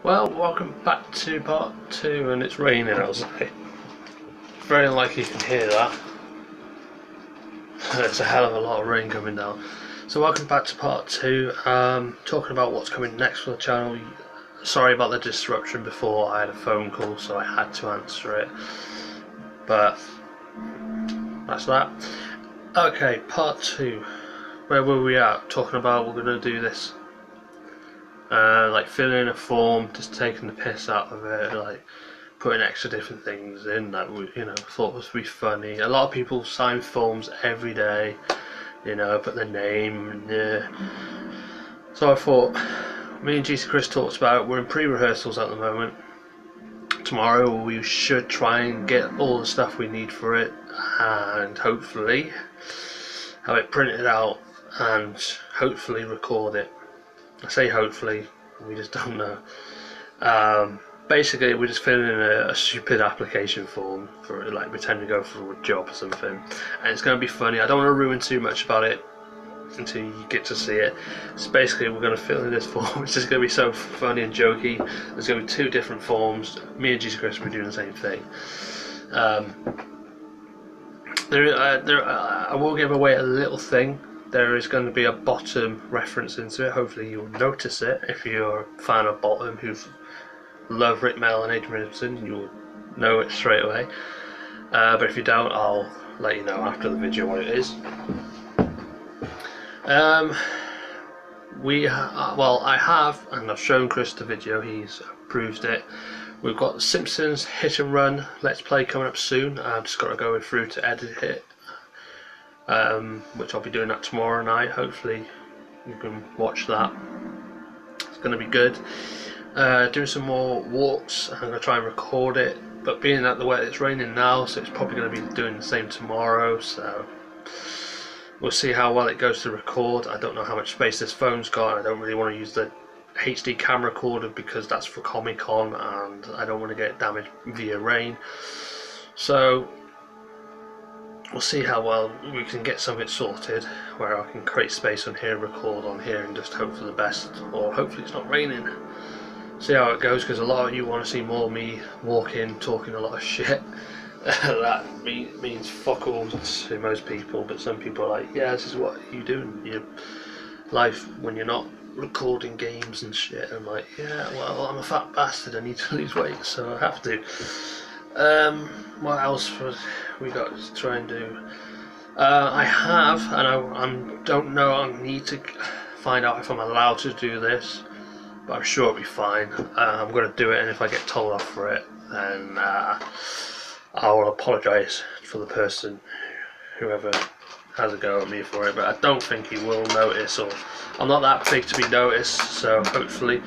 Well, welcome back to part 2, and it's raining outside. Very unlikely you can hear that. There's a hell of a lot of rain coming down. So welcome back to part 2, talking about what's coming next for the channel. Sorry about the disruption before, I had a phone call so I had to answer it. But that's that. Okay, part 2. Where were we at? Talking about we're going to do this. Like filling in a form, just taking the piss out of it, like putting extra different things in that we, thought would be funny. A lot of people sign forms every day, put their name. So I thought, me and GC Chris talked about it. We're in pre-rehearsals at the moment. Tomorrow we should try and get all the stuff we need for it, and hopefully have it printed out and hopefully record it. I say hopefully, we just don't know. Basically, we're just filling in a stupid application form for like pretending to go for a job or something, and it's going to be funny. I don't want to ruin too much about it until you get to see it. So basically, we're going to fill in this form. It's just going to be so funny and jokey. There's going to be 2 different forms. Me and Jesus Chris will be doing the same thing. I will give away a little thing. There is going to be a bottom reference into it. Hopefully you'll notice it. If you're a fan of Bottom who love Rick Mel and Adrian Richardson, you'll know it straight away. But if you don't, I'll let you know after the video what it is. Well, I have, and I've shown Chris the video, he's approved it. We've got Simpsons Hit and Run Let's Play coming up soon. I've just got to go through to edit it. Which I'll be doing that tomorrow night. Hopefully you can watch that. It's going to be good. Doing some more walks. I'm going to try and record it, but being that the weather, it's raining now, so it's probably going to be doing the same tomorrow, so we'll see how well it goes to record. I don't know how much space this phone's got. I don't really want to use the HD camera recorder because that's for Comic-Con and I don't want to get damaged via rain, so we'll see how well we can get something sorted where I can create space on here, record on here, and just hope for the best, or hopefully it's not raining. See how it goes, because a lot of you want to see more of me walking, talking a lot of shit. That means fuck all to most people, but some people are like, yeah, this is what you do in your life when you're not recording games and shit. I'm like, yeah, well, I'm a fat bastard, I need to lose weight, so I have to. What else we got to try and do? I have, and I don't know, I need to find out if I'm allowed to do this, but I'm sure it'll be fine. I'm going to do it, and if I get told off for it, then I will apologise for the person, whoever has a go at me for it, but I don't think he will notice, or I'm not that big to be noticed, so hopefully.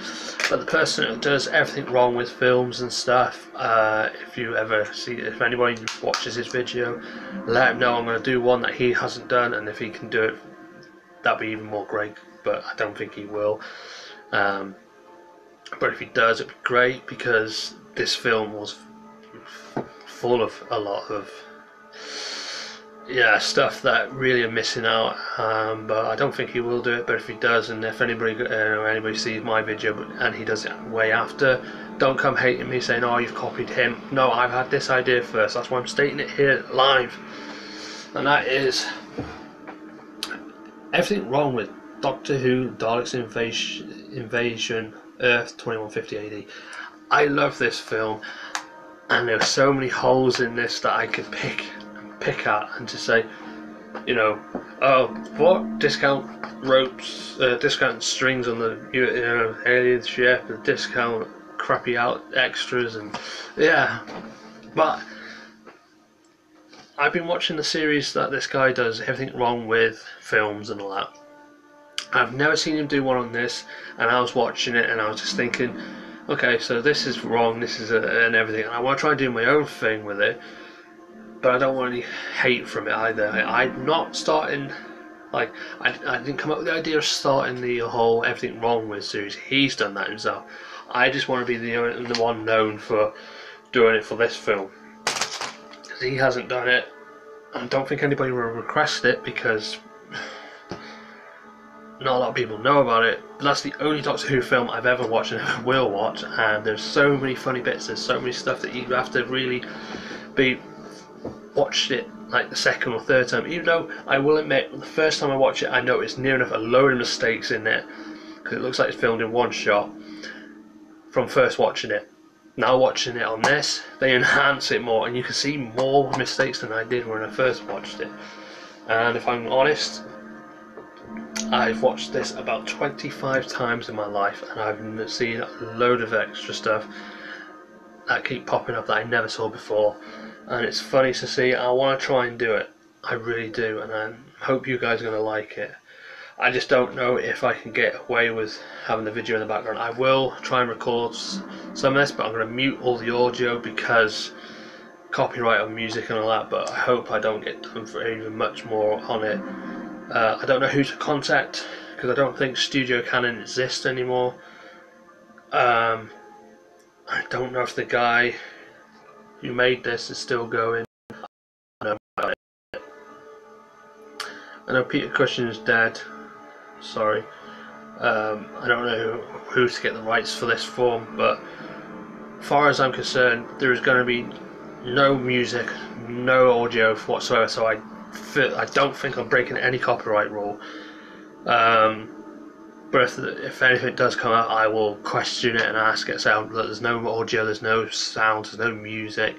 But the person who does everything wrong with films and stuff, if anybody watches his video, let him know I'm going to do one that he hasn't done, and if he can do it, that'd be even more great, but I don't think he will. But if he does, it'd be great, because this film was full of a lot of stuff that really are missing out, but I don't think he will do it. But if he does, and if anybody sees my video and he does it way after, don't come hating me saying, oh, you've copied him. No, I've had this idea first. That's why I'm stating it here live, and that is everything wrong with Doctor Who Daleks Invasion Earth 2150 AD. I love this film, and there are so many holes in this that I could pick at and to say, oh, what discount ropes, discount strings on the alien ship, the discount crappy out extras, and yeah. But I've been watching the series that this guy does everything wrong with films and all that. I've never seen him do one on this, and I was watching it and I was just thinking, okay, so this is wrong, this is and everything, and I want to try and do my own thing with it, but I don't want any hate from it either. I'm not starting, like, I didn't come up with the idea of starting the whole everything wrong with series. He's done that himself. I just want to be the one known for doing it for this film, because he hasn't done it. I don't think anybody will request it, because not a lot of people know about it, but that's the only Doctor Who film I've ever watched and ever will watch, and there's so many funny bits, there's so many stuff that you have to really be watched it like the second or third time, even though I will admit the first time I watched it I noticed near enough a load of mistakes in it, because it looks like it's filmed in one shot from first watching it. Now watching it on this, they enhance it more and you can see more mistakes than I did when I first watched it. And if I'm honest, I've watched this about 25 times in my life and I've seen a load of extra stuff that keep popping up that I never saw before, and it's funny to see. I want to try and do it, I really do, and I hope you guys are going to like it. I just don't know if I can get away with having the video in the background. I will try and record some of this, but I'm going to mute all the audio because copyright on music and all that, but I hope I don't get done for even much more on it. I don't know who to contact because I don't think Studio Canon exists anymore. I don't know if the guy who made this is still going. I know Peter Cushing's dead. Sorry. I don't know who to get the rights for this from, but as far as I'm concerned, there is going to be no music, no audio whatsoever. So I don't think I'm breaking any copyright rule. But if anything does come out, I will question it and ask it. So there's no audio, there's no sound, there's no music.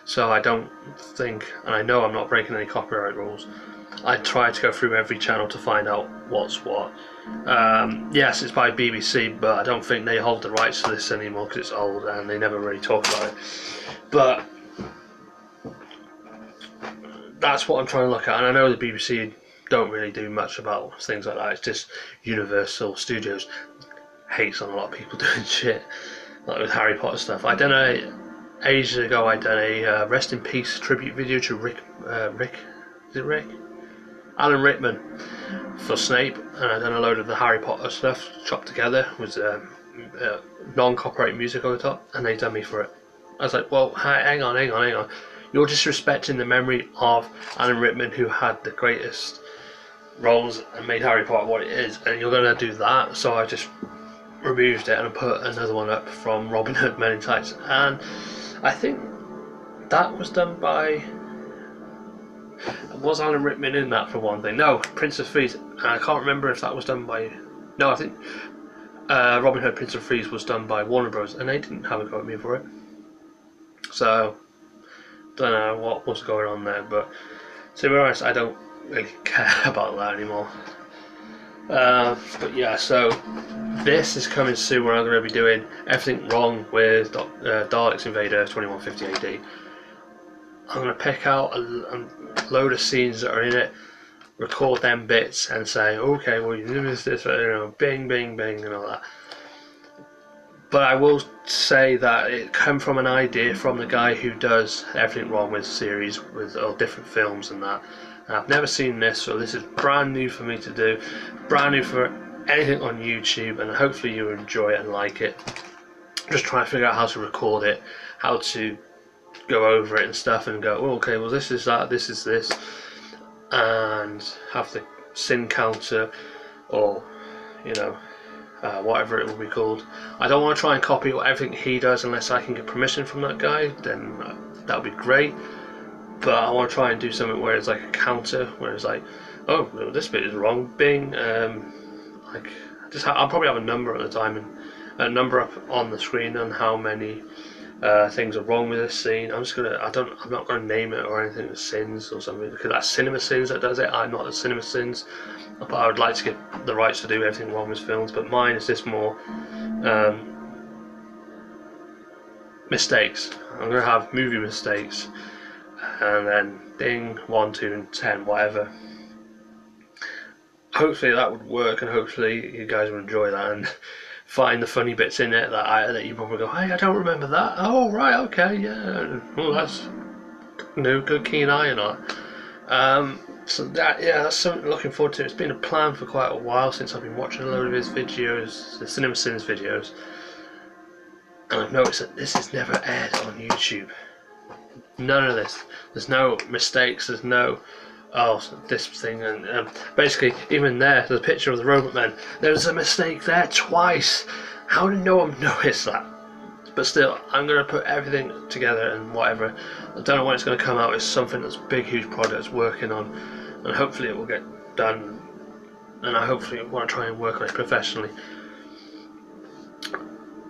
So I don't think, and I know I'm not breaking any copyright rules. I try to go through every channel to find out what's what. Yes, it's by BBC, but I don't think they hold the rights to this anymore because it's old and they never really talk about it. But that's what I'm trying to look at, and I know the BBC don't really do much about things like that. It's just Universal Studios hates on a lot of people doing shit like with Harry Potter stuff. I done ages ago. I done a rest in peace tribute video to Alan Rickman for Snape, and I done a load of the Harry Potter stuff chopped together with non-copyright music over the top, and they done me for it. I was like, well, hang on. You're disrespecting the memory of Alan Rickman, who had the greatest roles and made Harry Potter what it is, and you're going to do that. So I just removed it and put another one up from Robin Hood Men in Tights, and I think that was done by... Was Alan Rickman in that for one thing? No, Prince of Thieves. I can't remember if that was done by... No, I think Robin Hood Prince of Thieves was done by Warner Bros, and they didn't have a go at me for it. So don't know what was going on there, but to be honest, I don't really care about that anymore. But yeah, so this is coming soon where I'm going to be doing everything wrong with Daleks Invade Earth 2150 AD. I'm going to pick out a load of scenes that are in it, record them bits and say, okay, well you do this, you know, bing, bing, bing and all that. But I will say that it came from an idea from the guy who does Everything Wrong with series, with all different films and that. And I've never seen this, so this is brand new for me to do, brand new for anything on YouTube, and hopefully you enjoy it and like it. Just trying to figure out how to record it, how to go over it and stuff, and go, oh, okay, well this is that, this is this, and have the sin counter, or you know, whatever it will be called. I don't want to try and copy everything he does unless I can get permission from that guy, then that would be great. But I want to try and do something where it's like a counter, where it's like, oh, no, this bit is wrong, bing. Like, I'll probably have a number at the time, and a number up on the screen on how many things are wrong with this scene. I'm not gonna name it or anything as sins or something, because that's Cinema Sins that does it. I'm not the Cinema Sins, but I would like to get the rights to do everything wrong with films. But mine is just more mistakes. I'm gonna have movie mistakes, and then ding, 1, 2, and 10, whatever. Hopefully that would work, and hopefully you guys will enjoy that and find the funny bits in it that you probably go, hey, I don't remember that. Oh right, okay, yeah. Well, that's good keen eye on it. So that's something I'm looking forward to. It's been a plan for quite a while since I've been watching a load of his videos, the Cinema Sins videos, and I've noticed that this is never aired on YouTube. None of this. There's no mistakes. There's no oh, this thing, and basically even there's a picture of the robot men. There's a mistake there twice. How did no one notice that? But still, I'm going to put everything together and whatever. I don't know when it's going to come out. It's something that's a big, huge project working on, and hopefully it will get done. And I hopefully want to try and work on it professionally.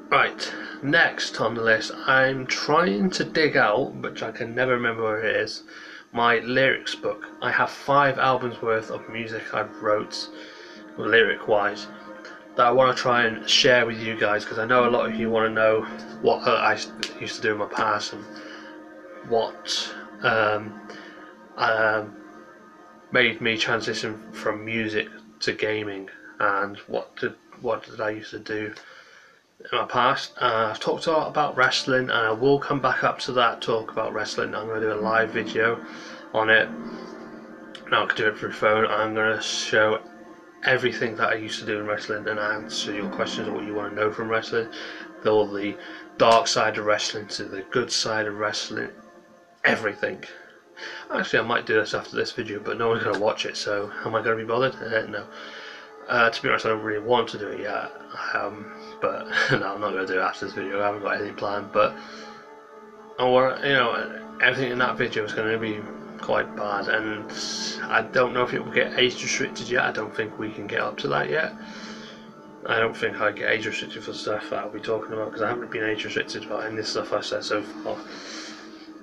Right, next on the list, I'm trying to dig out, which I can never remember where it is, my lyrics book. I have 5 albums worth of music I wrote, lyric-wise, that I want to try and share with you guys, because I know a lot of you want to know what I used to do in my past and what made me transition from music to gaming, and what did I used to do in my past. I've talked a lot about wrestling, and I will come back up to that talk about wrestling. I'm going to do a live video on it. Now I can do it through phone. I'm going to show everything that I used to do in wrestling and answer your questions of what you want to know from wrestling, all the dark side of wrestling to the good side of wrestling, everything. Actually, I might do this after this video, but no one's going to watch it, so am I going to be bothered? No. To be honest, I don't really want to do it yet, but no, I'm not going to do it after this video. I haven't got anything planned, but I want, everything in that video is going to be quite bad, and I don't know if it will get age restricted yet. I don't think we can get up to that yet. I don't think I get age restricted for stuff that I'll be talking about, because I haven't been age restricted about any of this stuff I've said so far.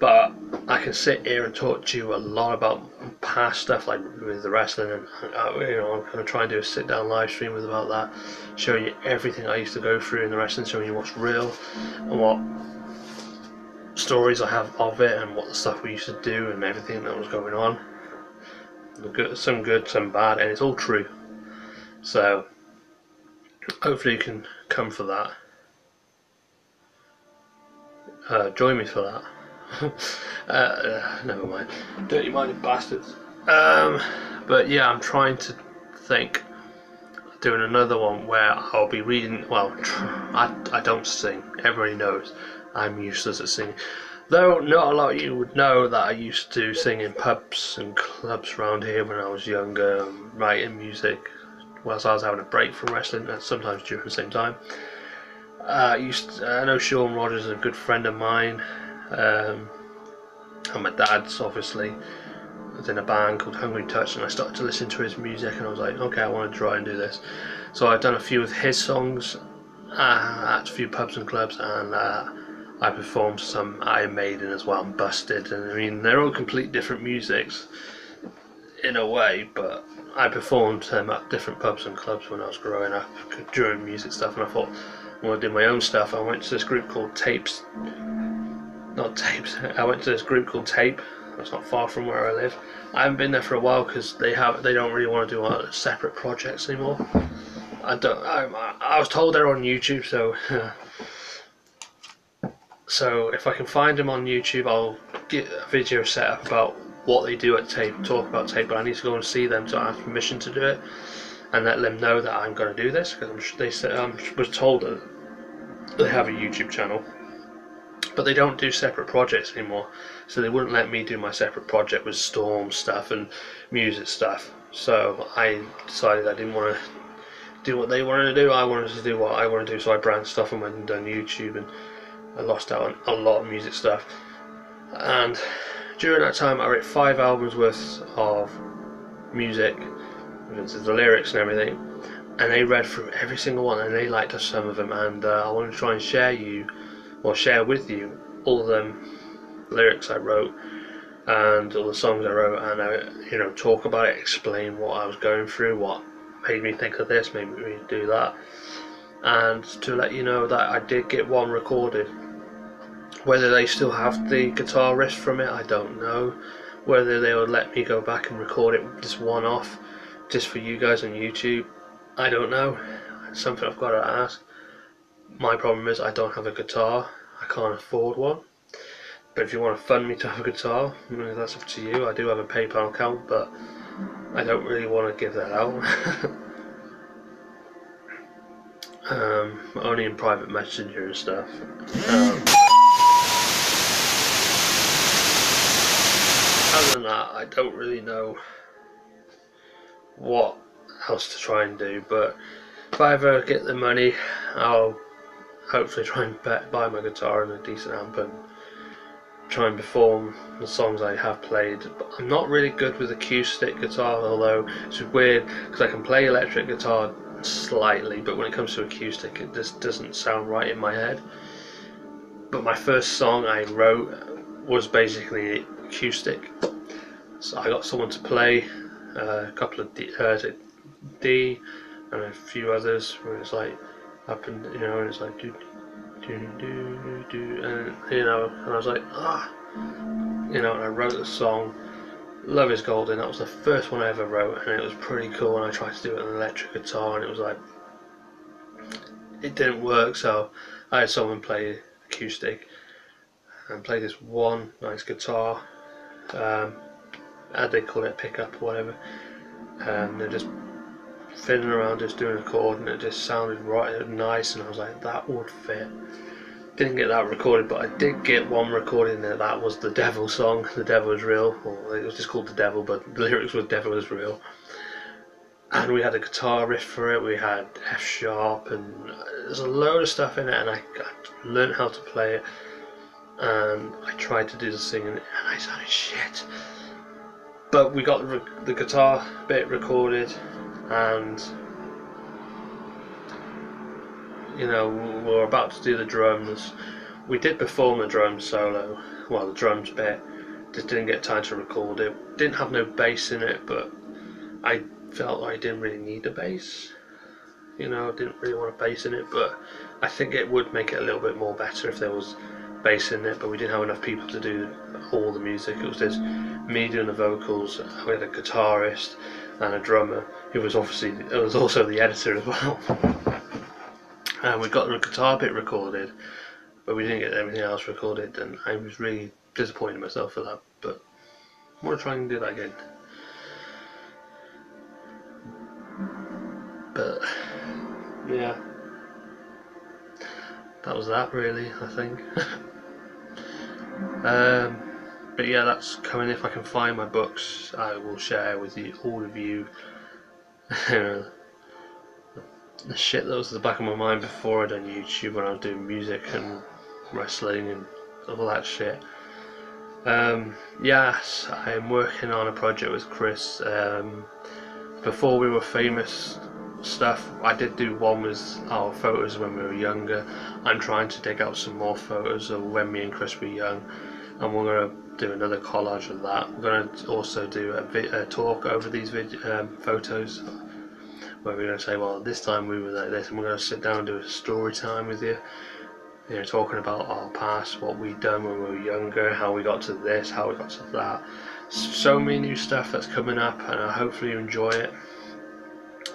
But I can sit here and talk to you a lot about past stuff, like with the wrestling, and I'm going to try and do a sit down live stream about that, showing you everything I used to go through in the wrestling, showing you what's real and what stories I have of it, and what the stuff we used to do and everything that was going on. Some good, some bad, and it's all true. So hopefully you can come for that. Join me for that. Never mind. Dirty minded bastards. But yeah, I'm trying to think doing another one where I'll be reading. Well, I don't sing. Everybody knows I'm useless at singing. Though not a lot of you would know that I used to sing in pubs and clubs around here when I was younger, writing music whilst I was having a break from wrestling, and sometimes during the same time. I know Sean Rogers is a good friend of mine. And my dad's obviously was in a band called Hungry Touch, and I started to listen to his music, and I was like, okay, I want to try and do this. So I've done a few of his songs at a few pubs and clubs, and I performed some Iron Maiden as well, and Busted, and I mean they're all complete different musics in a way, but I performed them at different pubs and clubs when I was growing up during music stuff, and I thought I want to do my own stuff. I went to this group called I went to this group called Tape. That's not far from where I live. I haven't been there for a while because they don't really want to do separate projects anymore. I was told they're on YouTube, so if I can find them on YouTube, I'll get a video set up about what they do at Tape, talk about Tape. But I need to go and see them to ask permission to do it and let them know that I'm going to do this, because I was told that they have a YouTube channel, but they don't do separate projects anymore, so they wouldn't let me do my separate project with Storm stuff and music stuff. So I decided I didn't want to do what they wanted to do. I wanted to do what I wanted to do, so I branched off and went and done YouTube, and I lost out on a lot of music stuff. And during that time I wrote 5 albums worth of music, the lyrics and everything, and they read through every single one, and they liked some of them, and I wanted to try and share with you all the lyrics I wrote and all the songs I wrote, and talk about it, explain what I was going through, what made me think of this, made me do that, and to let you know that I did get one recorded. Whether they still have the guitar riff from it, I don't know. Whether they would let me go back and record it just one off, just for you guys on YouTube, I don't know. It's something I've got to ask. My problem is I don't have a guitar. I can't afford one. But if you want to fund me to have a guitar, that's up to you. I do have a PayPal account, but I don't really want to give that out. Only in private messenger and stuff. Other than that, I don't really know what else to try and do. But if I ever get the money, I'll hopefully try and buy my guitar and a decent amp and try and perform the songs I have played. But I'm not really good with acoustic guitar, although it's weird because I can play electric guitar slightly, but when it comes to acoustic it just doesn't sound right in my head. But my first song I wrote was basically acoustic, so I got someone to play a couple of D and a few others where it's like up and and it's like do do do do, and and I was like and I wrote the song Love Is Golden. That was the first one I ever wrote, and it was pretty cool. And I tried to do it on an electric guitar, and it was like it didn't work. So I had someone play acoustic and play this one nice guitar. They call it pickup or whatever, and they're just fiddling around, just doing a chord, and it just sounded right and nice. And I was like, that would fit. Didn't get that recorded, but I did get one recording there. That was the Devil song, The Devil Is Real, or it was just called The Devil, but the lyrics were Devil Is Real. And we had a guitar riff for it, we had F sharp, and there's a load of stuff in it, and I learned how to play it, and I tried to do the singing, and I sounded shit. But we got the guitar bit recorded, and we're about to do the drums. We did perform the drums solo, well, the drums bit, just didn't get time to record it. Didn't have no bass in it, but I felt like I didn't really need a bass. I didn't really want a bass in it, but I think it would make it a little bit more better if there was bass in it, but we didn't have enough people to do all the music. It was just me doing the vocals. We had a guitarist and a drummer who was also the editor as well. And we got the guitar bit recorded, but we didn't get everything else recorded, and I was really disappointed in myself for that, but I want to try and do that again. But yeah, that was that really, I think. But yeah, that's coming. If I can find my books, I will share with all of you the shit that was at the back of my mind before I done YouTube, when I was doing music and wrestling and all that shit. Yes, I am working on a project with Chris. Before we were famous stuff, I did do one with our photos when we were younger. I'm trying to dig out some more photos of when me and Chris were young, and we're going to do another collage of that. We're going to also do a talk over these photos, where we're going to say, well, this time we were like this, and we're going to sit down and do a story time with you, talking about our past, what we'd done when we were younger, how we got to this, how we got to that. So many new stuff that's coming up, and I hopefully you enjoy it.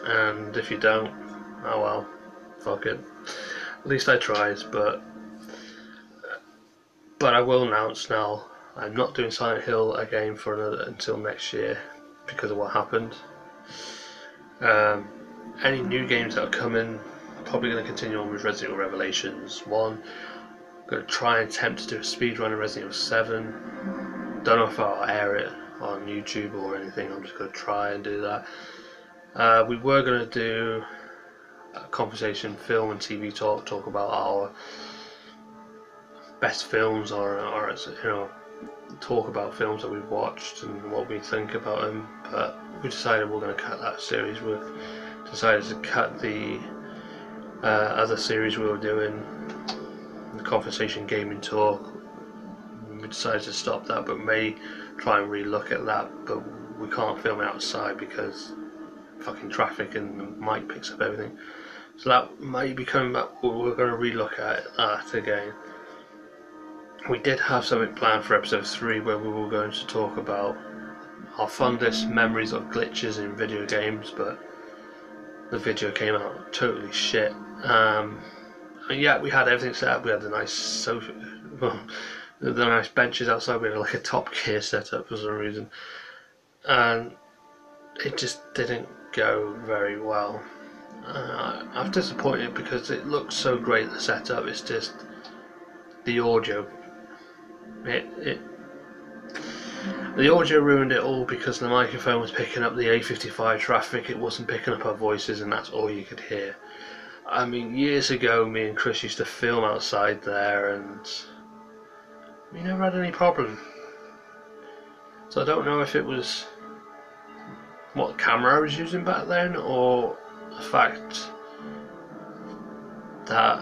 And if you don't, oh well, fuck it. At least I tried. But I will announce now, I'm not doing Silent Hill again until next year because of what happened. Any new games that are coming, probably going to continue on with Resident Evil Revelations 1. I'm going to try and attempt to do a speedrun of Resident Evil 7. Don't know if I'll air it on YouTube or anything. I'm just going to try and do that. We were going to do a conversation film and TV talk about our best films, or talk about films that we've watched and what we think about them, but we decided we're going to cut that series. We decided to cut the other series we were doing, the conversation gaming talk. We decided to stop that, but may try and re-look at that, but we can't film it outside because fucking traffic and the mic picks up everything. So that might be coming back, but we're going to re-look at that again. We did have something planned for episode 3 where we were going to talk about our fondest memories of glitches in video games, but the video came out totally shit. And yeah, we had everything set up. We had the nice sofa, the nice benches outside. We had like a Top Gear set up for some reason, and it just didn't go very well. I'm disappointed because it looks so great, the setup. It's just the audio. The audio ruined it all because the microphone was picking up the A55 traffic, it wasn't picking up our voices, and that's all you could hear. I mean, years ago me and Chris used to film outside there and we never had any problem. So I don't know if it was what camera I was using back then, or the fact that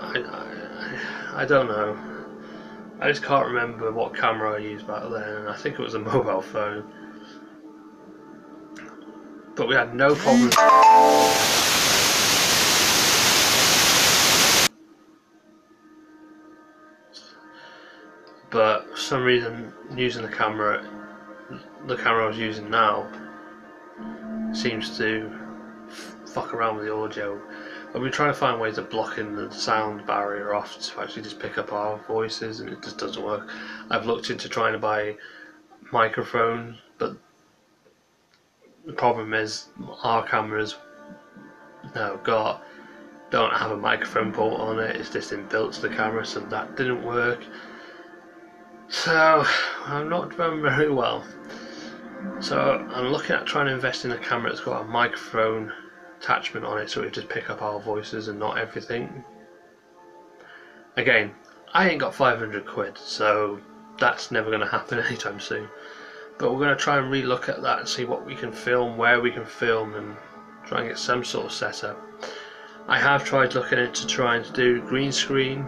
I don't know. I just can't remember what camera I used back then, and I think it was a mobile phone. But we had no problems. But for some reason, using the camera I was using now seems to fuck around with the audio. I've been trying to find ways of blocking the sound barrier off to actually just pick up our voices, and it just doesn't work. I've looked into trying to buy microphones, but the problem is our cameras don't have a microphone port on it. It's just inbuilt to the camera, so that didn't work. So I'm not done very well. So I'm looking at trying to invest in a camera that's got a microphone attachment on it, so it just pick up our voices and not everything. Again, I ain't got 500 quid, so that's never going to happen anytime soon. But we're going to try and re-look at that and see what we can film, where we can film, and try and get some sort of setup. I have tried looking into trying to do green screen,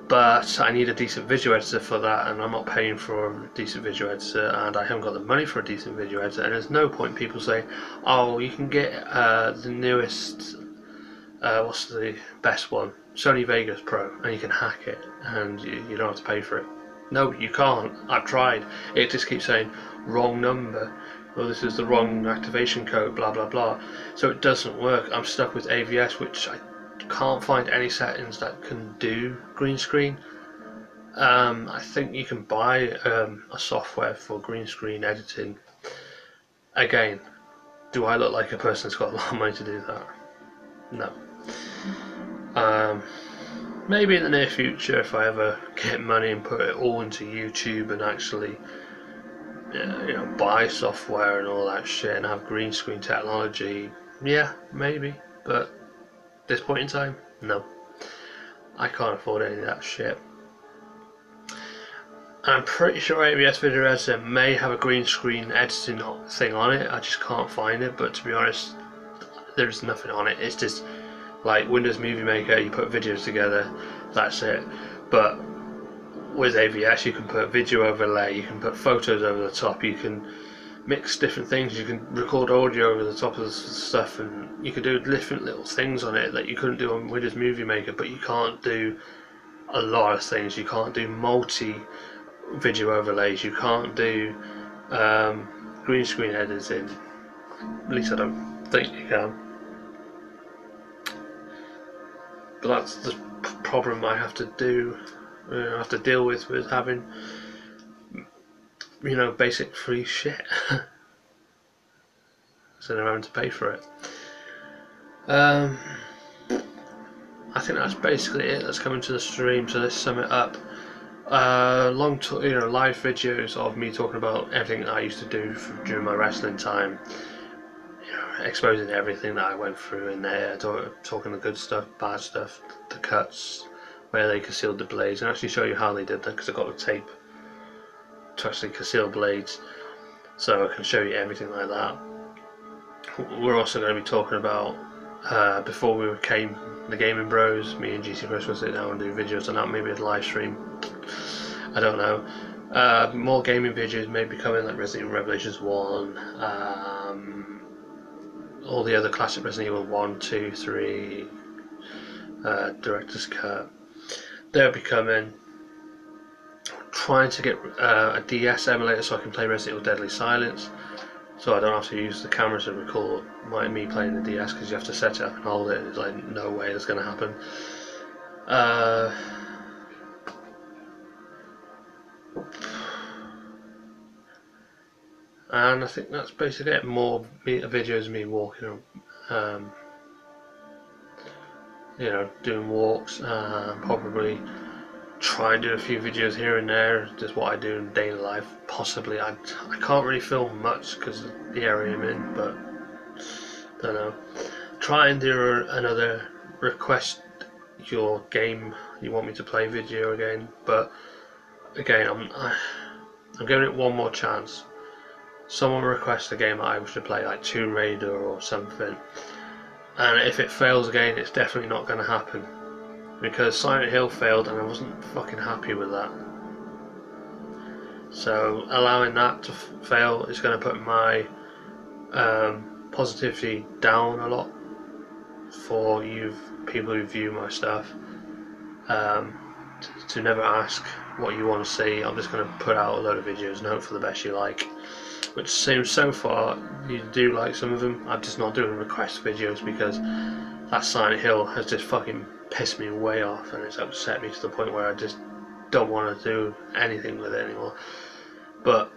but I need a decent video editor for that, and I'm not paying for a decent video editor, and I haven't got the money for a decent video editor. And there's no point in people saying, oh, you can get the newest, what's the best one, Sony Vegas Pro, and you can hack it and you don't have to pay for it. No, you can't. I've tried. It just keeps saying wrong number, or this is the wrong activation code, blah blah blah. So it doesn't work. I'm stuck with AVS, which I can't find any settings that can do green screen. I think you can buy a software for green screen editing. Again, do I look like a person that's got a lot of money to do that? No. Maybe in the near future, if I ever get money and put it all into YouTube and actually buy software and all that shit and have green screen technology, yeah, maybe. But at this point in time, no. I can't afford any of that shit. I'm pretty sure ABS Video Editor may have a green screen editing thing on it. I just can't find it, but to be honest, there's nothing on it. It's just like Windows Movie Maker, you put videos together, that's it. But with AVS you can put video overlay, you can put photos over the top, you can mix different things, you can record audio over the top of the stuff, and you can do different little things on it that you couldn't do on Windows Movie Maker. But you can't do a lot of things. You can't do multi video overlays, you can't do green screen editing. At least I don't think you can. But that's the problem I have to deal with having basic free shit instead of having to pay for it. I think that's basically it that's coming to the stream. So let's sum it up. Live videos of me talking about everything that I used to do during my wrestling time, exposing everything that I went through in there, talking the good stuff, bad stuff, the cuts, where they concealed the blades, and actually show you how they did that, because I got the tape to actually conceal blades, so I can show you everything like that. We're also going to be talking about before we became the Gaming Bros, me and GC Chris will sit down and do videos on that, maybe a live stream, I don't know. More gaming videos may be coming, like Resident Evil Revelations 1, all the other classic Resident Evil 1, 2, 3, Director's Cut. They'll be coming. Trying to get a DS emulator so I can play Resident Evil Deadly Silence, so I don't have to use the camera to record me playing the DS, because you have to set it up and hold it. It's like no way that's going to happen. And I think that's basically it. More videos of me walking, doing walks, probably try and do a few videos here and there, just what I do in daily life. Possibly, I can't really film much because of the area I'm in, but don't know. Try and do another request your game you want me to play video again, but again, I'm giving it one more chance. Someone requests a game that I should play, like Tomb Raider or something, and if it fails again, it's definitely not going to happen, because Silent Hill failed and I wasn't fucking happy with that. So allowing that to fail is going to put my positivity down a lot for you people who view my stuff. To never ask what you want to see. I'm just going to put out a load of videos and hope for the best you like, which seems so far you do like some of them. I'm just not doing request videos because that Silent Hill has just fucking pissed me way off, and it's upset me to the point where I just don't want to do anything with it anymore. But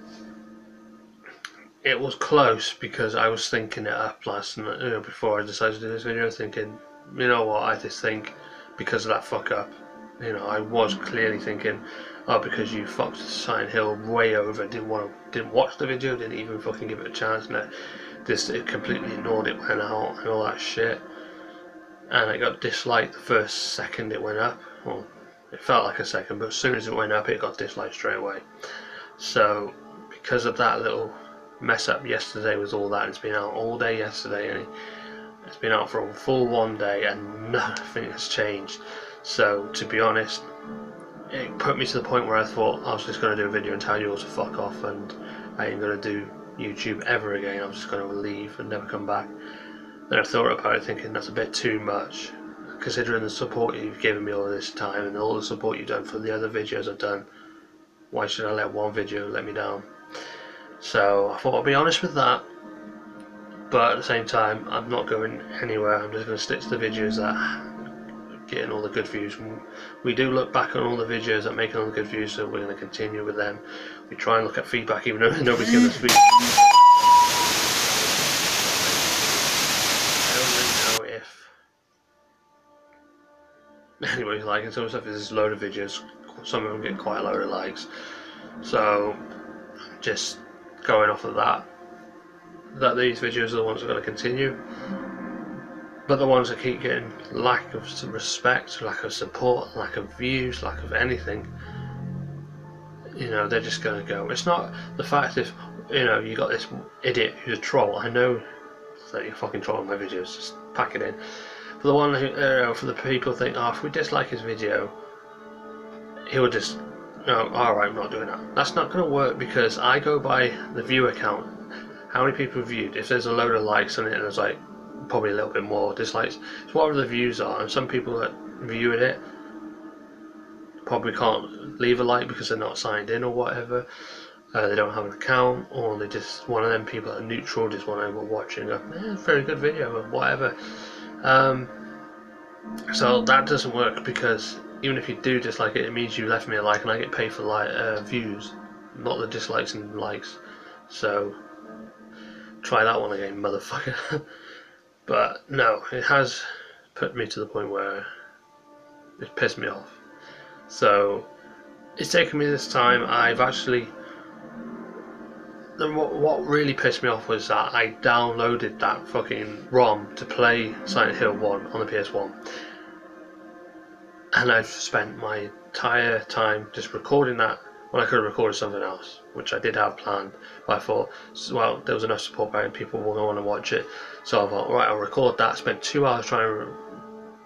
it was close because I was thinking it up last night, before I decided to do this video, thinking, you know what, I just think because of that fuck up, I was clearly thinking, oh, because you fucked Silent Hill way over, didn't watch the video, didn't even fucking give it a chance, and it completely ignored it, went out and all that shit, and it got disliked the first second it went up. Well, it felt like a second, but as soon as it went up, it got disliked straight away. So because of that little mess up yesterday with all that, it's been out all day yesterday, and it's been out for a full one day, and nothing has changed. So to be honest, it put me to the point where I thought I was just going to do a video and tell you all to fuck off, and I ain't going to do YouTube ever again. I'm just going to leave and never come back. Then I thought about it, thinking that's a bit too much, considering the support you've given me all this time and all the support you've done for the other videos I've done. Why should I let one video let me down? So I thought I'd be honest with that, but at the same time, I'm not going anywhere. I'm just going to stick to the videos that are getting all the good views. We do look back on all the videos that make all the good views, so we're going to continue with them. We try and look at feedback, even though nobody's giving us feedback. I don't really know if anybody's liking some stuff. There's a load of videos. Some of them get quite a load of likes. So just going off of that these videos are the ones that are going to continue, but the ones that keep getting lack of respect, lack of support, lack of views, lack of anything, they're just going to go. It's not the fact if you got this idiot who's a troll. I know that you're fucking trolling my videos, just pack it in. For the one who for the people who think, oh, if we dislike his video, he will just, no, alright, I'm not doing that. That's not going to work, because I go by the viewer count. How many people viewed? If there's a load of likes on it and there's like probably a little bit more dislikes, it's whatever the views are. And some people that viewed it probably can't leave a like because they're not signed in or whatever. They don't have an account, or they just, one of them people that are neutral, just want to watch it and go, very good video or whatever. So that doesn't work, because even if you do dislike it, it means you left me a like, and I get paid for views, not the dislikes and likes. So try that one again, motherfucker. But no, it has put me to the point where it's pissed me off. So it's taken me this time. I've actually, what really pissed me off was that I downloaded that fucking ROM to play Silent Hill 1 on the PS1, and I've spent my entire time just recording that when I could have recorded something else, which I did have planned, but I thought, well, there was enough support by it, people will want to watch it, so I thought, right, I'll record that. Spent 2 hours trying to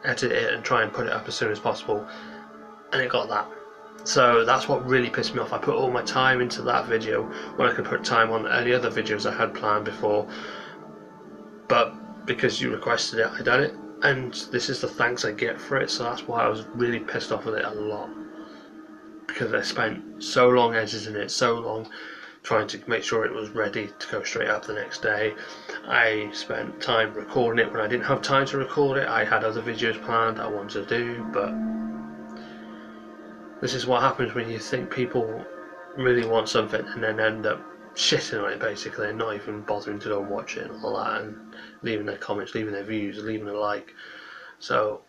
edit it and try and put it up as soon as possible, and it got that. So that's what really pissed me off. I put all my time into that video when I could put time on any other videos I had planned before, but because you requested it, I done it, and this is the thanks I get for it. So that's why I was really pissed off with it a lot, because I spent so long editing it, so long trying to make sure it was ready to go straight up the next day. I spent time recording it when I didn't have time to record it. I had other videos planned I wanted to do, but this is what happens when you think people really want something and then end up shitting on it, basically, and not even bothering to go and watch it and all that, and leaving their comments, leaving their views, leaving a like. So,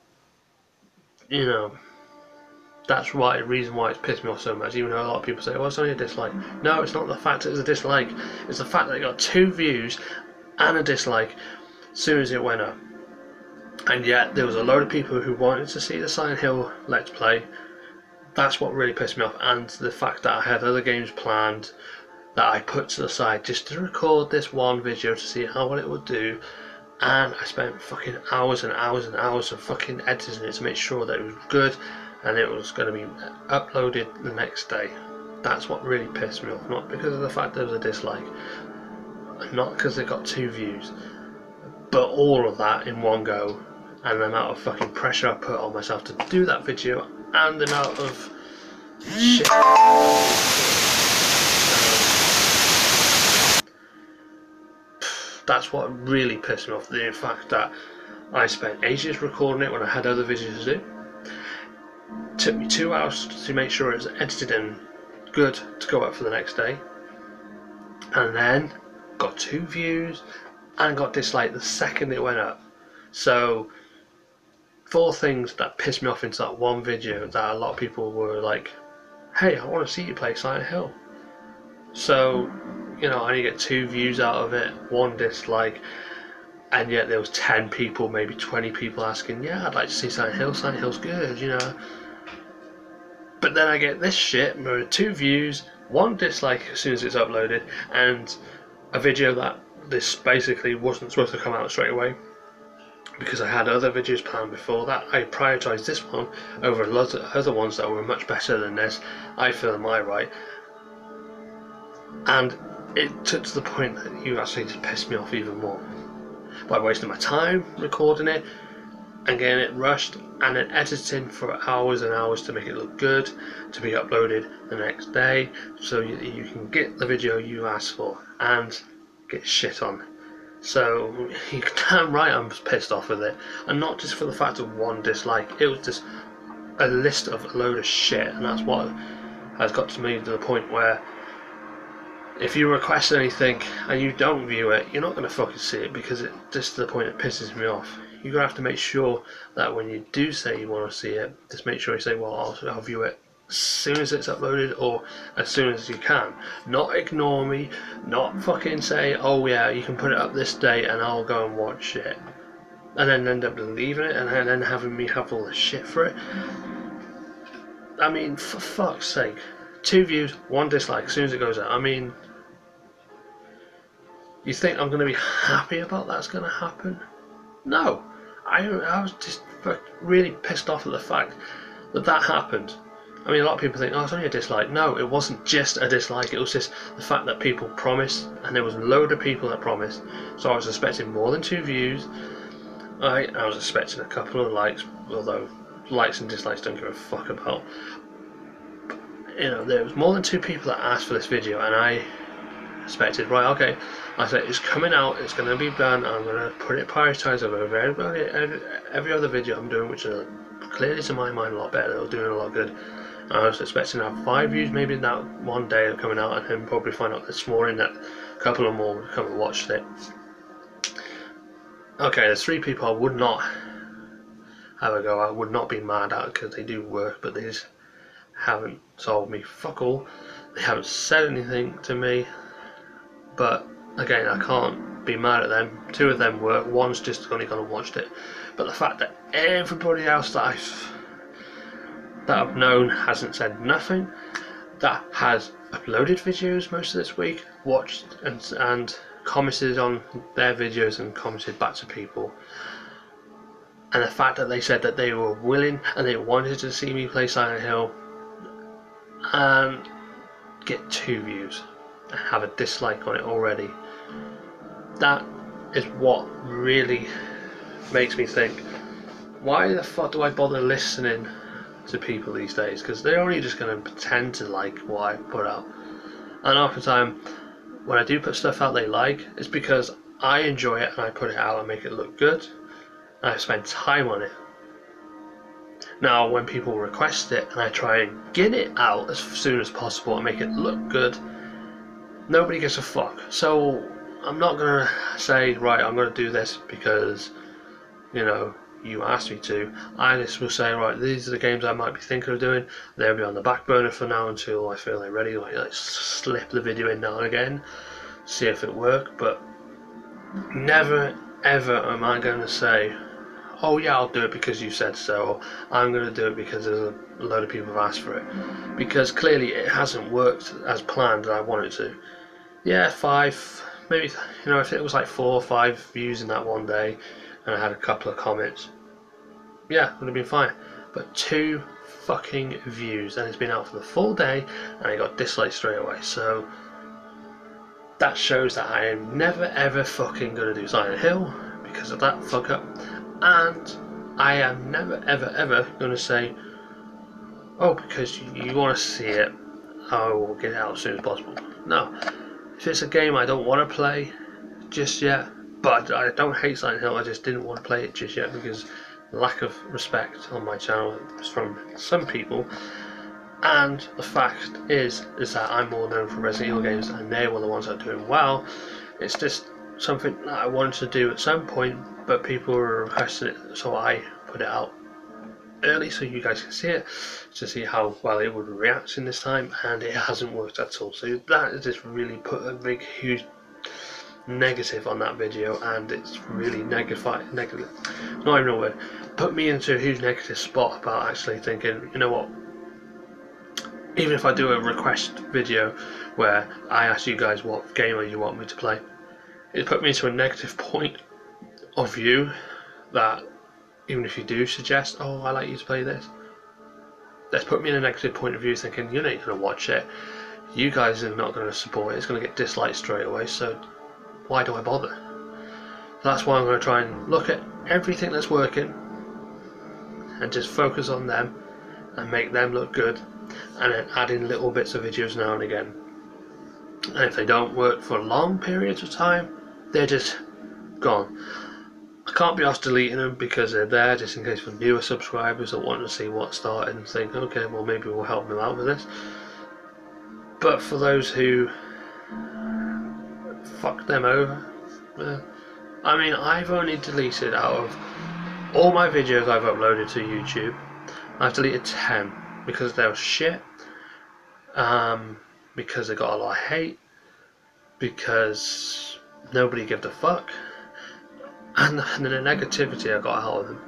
That's why the reason why it's pissed me off so much, even though a lot of people say, well, it's only a dislike. No, it's not the fact that it's a dislike, it's the fact that it got 2 views and a dislike as soon as it went up. And yet there was a load of people who wanted to see the Silent Hill Let's Play. That's what really pissed me off, and the fact that I had other games planned that I put to the side just to record this one video to see how well it would do, and I spent fucking hours and hours and hours of fucking editing it to make sure that it was good and it was going to be uploaded the next day. That's what really pissed me off, not because of the fact there was a dislike, not because it got 2 views, but all of that in one go, and the amount of fucking pressure I put on myself to do that video, and the amount of shit. That's what really pissed me off, the fact that I spent ages recording it when I had other videos to do. It took me 2 hours to make sure it was edited and good to go up for the next day, and then got 2 views and got disliked the second it went up. So 4 things that pissed me off into that one video that a lot of people were like, hey, I want to see you play Silent Hill. So, you know, I only get 2 views out of it, 1 dislike, and yet there was 10 people, maybe 20 people asking, yeah, I'd like to see Silent Hill, Silent Hill's good, you know. But then I get this shit with 2 views, 1 dislike as soon as it's uploaded, and a video that this basically wasn't supposed to come out straight away, because I had other videos planned before that. I prioritised this one over a lot of other ones that were much better than this, I feel, in my right. And it took to the point that you actually just pissed me off even more by wasting my time recording it and getting it rushed and then editing for hours and hours to make it look good, to be uploaded the next day, so you can get the video you asked for and get shit on. So you're damn right I'm pissed off with it, and not just for the fact of 1 dislike. It was just a list of a load of shit, and that's what has got to me to the point where if you request anything and you don't view it, you're not going to fucking see it, because it just to the point it pisses me off. You're going to have to make sure that when you do say you want to see it, just make sure you say, well, I'll view it as soon as it's uploaded or as soon as you can. Not ignore me, not fucking say, oh yeah, you can put it up this day and I'll go and watch it, and then end up leaving it and then having me have all the shit for it. I mean, for fuck's sake. 2 views, 1 dislike as soon as it goes out. I mean, you think I'm going to be happy about that's going to happen? No. I was just really pissed off at the fact that that happened. I mean, a lot of people think, oh, it's only a dislike. No, it wasn't just a dislike. It was just the fact that people promised, and there was a load of people that promised. So I was expecting more than 2 views. I was expecting a couple of likes, although likes and dislikes don't give a fuck about. You know, there was more than 2 people that asked for this video, and I expected, right, okay, I said it's coming out, it's going to be done, I'm going to put it prioritised over every other video I'm doing, which are clearly to my mind a lot better, they're doing a lot good. I was expecting to have 5 views maybe in that one day of coming out, and then probably find out this morning that a couple of more would come and watched it. Okay, there's 3 people I would not have a go, I would not be mad at because they do work, but they just haven't told me fuck all. They haven't said anything to me, but again, I can't be mad at them. 2 of them work, 1's just only gone and watched it. But the fact that everybody else that I've known hasn't said nothing, that has uploaded videos most of this week, watched and commented on their videos and commented back to people, and the fact that they said that they were willing and they wanted to see me play Silent Hill and get 2 views and have a dislike on it already, that is what really makes me think, why the fuck do I bother listening to people these days? Because they're only just going to pretend to like what I put out, and half the time when I do put stuff out they like, it's because I enjoy it and I put it out and make it look good and I spend time on it. Now when people request it and I try and get it out as soon as possible and make it look good, nobody gives a fuck. So I'm not gonna say, right, I'm gonna do this because, you know, you asked me to. I just will say, right, these are the games I might be thinking of doing. They'll be on the back burner for now until I feel they're ready. Like slip the video in now and again, see if it works. But never ever am I going to say, oh yeah, I'll do it because you said so, or I'm going to do it because there's a load of people have asked for it. Because clearly it hasn't worked as planned and I want it to. Yeah, 5, maybe, you know, if it was like 4 or 5 views in that one day and I had a couple of comments, yeah, it would have been fine. But 2 fucking views, and it's been out for the full day and I got disliked straight away. So that shows that I am never ever fucking going to do Silent Hill because of that fuck up. And I am never ever ever going to say, oh, because you want to see it, I will get it out as soon as possible. No. If it's a game I don't want to play just yet, but I don't hate Silent Hill, I just didn't want to play it just yet because lack of respect on my channel from some people. And the fact is that I'm more known for Resident Evil games and they were the ones that are doing well. It's just something that I wanted to do at some point, but people were requesting it, so I put it out early so you guys can see it, to see how well it would react in this time, and it hasn't worked at all. So that has just really put a big huge negative on that video, and it's really negative, not even a word, put me into a huge negative spot about actually thinking, you know what, even if I do a request video where I ask you guys what game you want me to play, it put me into a negative point of view that even if you do suggest, oh, I like you to play this, that's put me in a negative point of view thinking, you're not going to watch it, you guys are not going to support it, it's going to get disliked straight away, so why do I bother? That's why I'm going to try and look at everything that's working and just focus on them and make them look good, and then add in little bits of videos now and again. And if they don't work for long periods of time, they're just gone. I can't be asked deleting them because they're there just in case for newer subscribers that want to see what started and think, okay, well maybe we'll help them out with this. But for those who fuck them over, I mean, I've only deleted, out of all my videos I've uploaded to YouTube, I've deleted 10 because they were shit, because they got a lot of hate, because nobody gave a fuck, and the negativity I got out of them.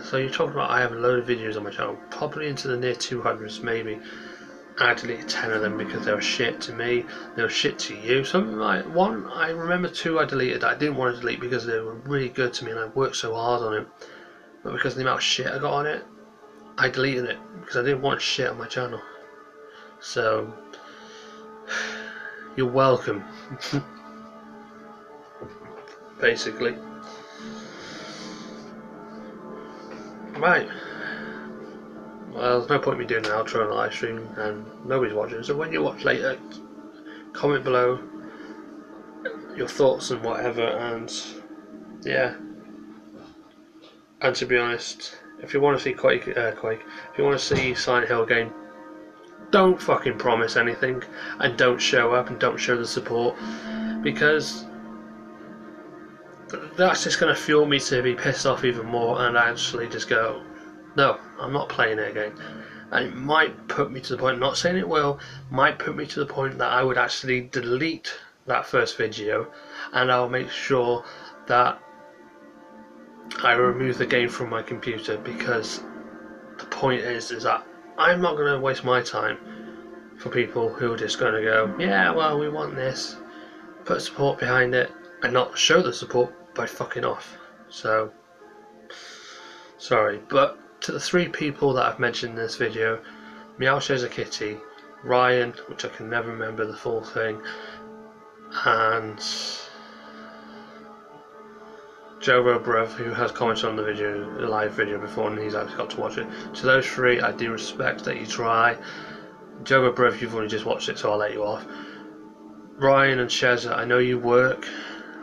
So you're talking about I have a load of videos on my channel, probably into the near 200s maybe, and I deleted 10 of them because they were shit to me, they were shit to you. Something like one, I remember 2 I deleted that I didn't want to delete because they were really good to me and I worked so hard on it, but because of the amount of shit I got on it, I deleted it because I didn't want shit on my channel. So you're welcome. Basically. Right. Well, there's no point in me doing an outro on a live stream and nobody's watching, so when you watch later, comment below your thoughts and whatever, and yeah. And to be honest, if you want to see Quake, if you want to see Silent Hill again, don't fucking promise anything and don't show up and don't show the support, because that's just going to fuel me to be pissed off even more and actually just go, no, I'm not playing it again. And it might put me to the point, I'm not saying it will, might put me to the point that I would actually delete that first video, and I'll make sure that I remove the game from my computer, because the point is that I'm not going to waste my time for people who are just going to go, yeah, well, we want this, put support behind it, and not show the support by fucking off. So, sorry, but to the 3 people that I've mentioned in this video, Meow Shares a Kitty, Ryan, which I can never remember the full thing, and Jovo Bruv, who has commented on the video, the live video before, and he's actually got to watch it. To those 3, I do respect that you try. Jovo Bruv, you've only just watched it, so I'll let you off. Ryan and Sheza, I know you work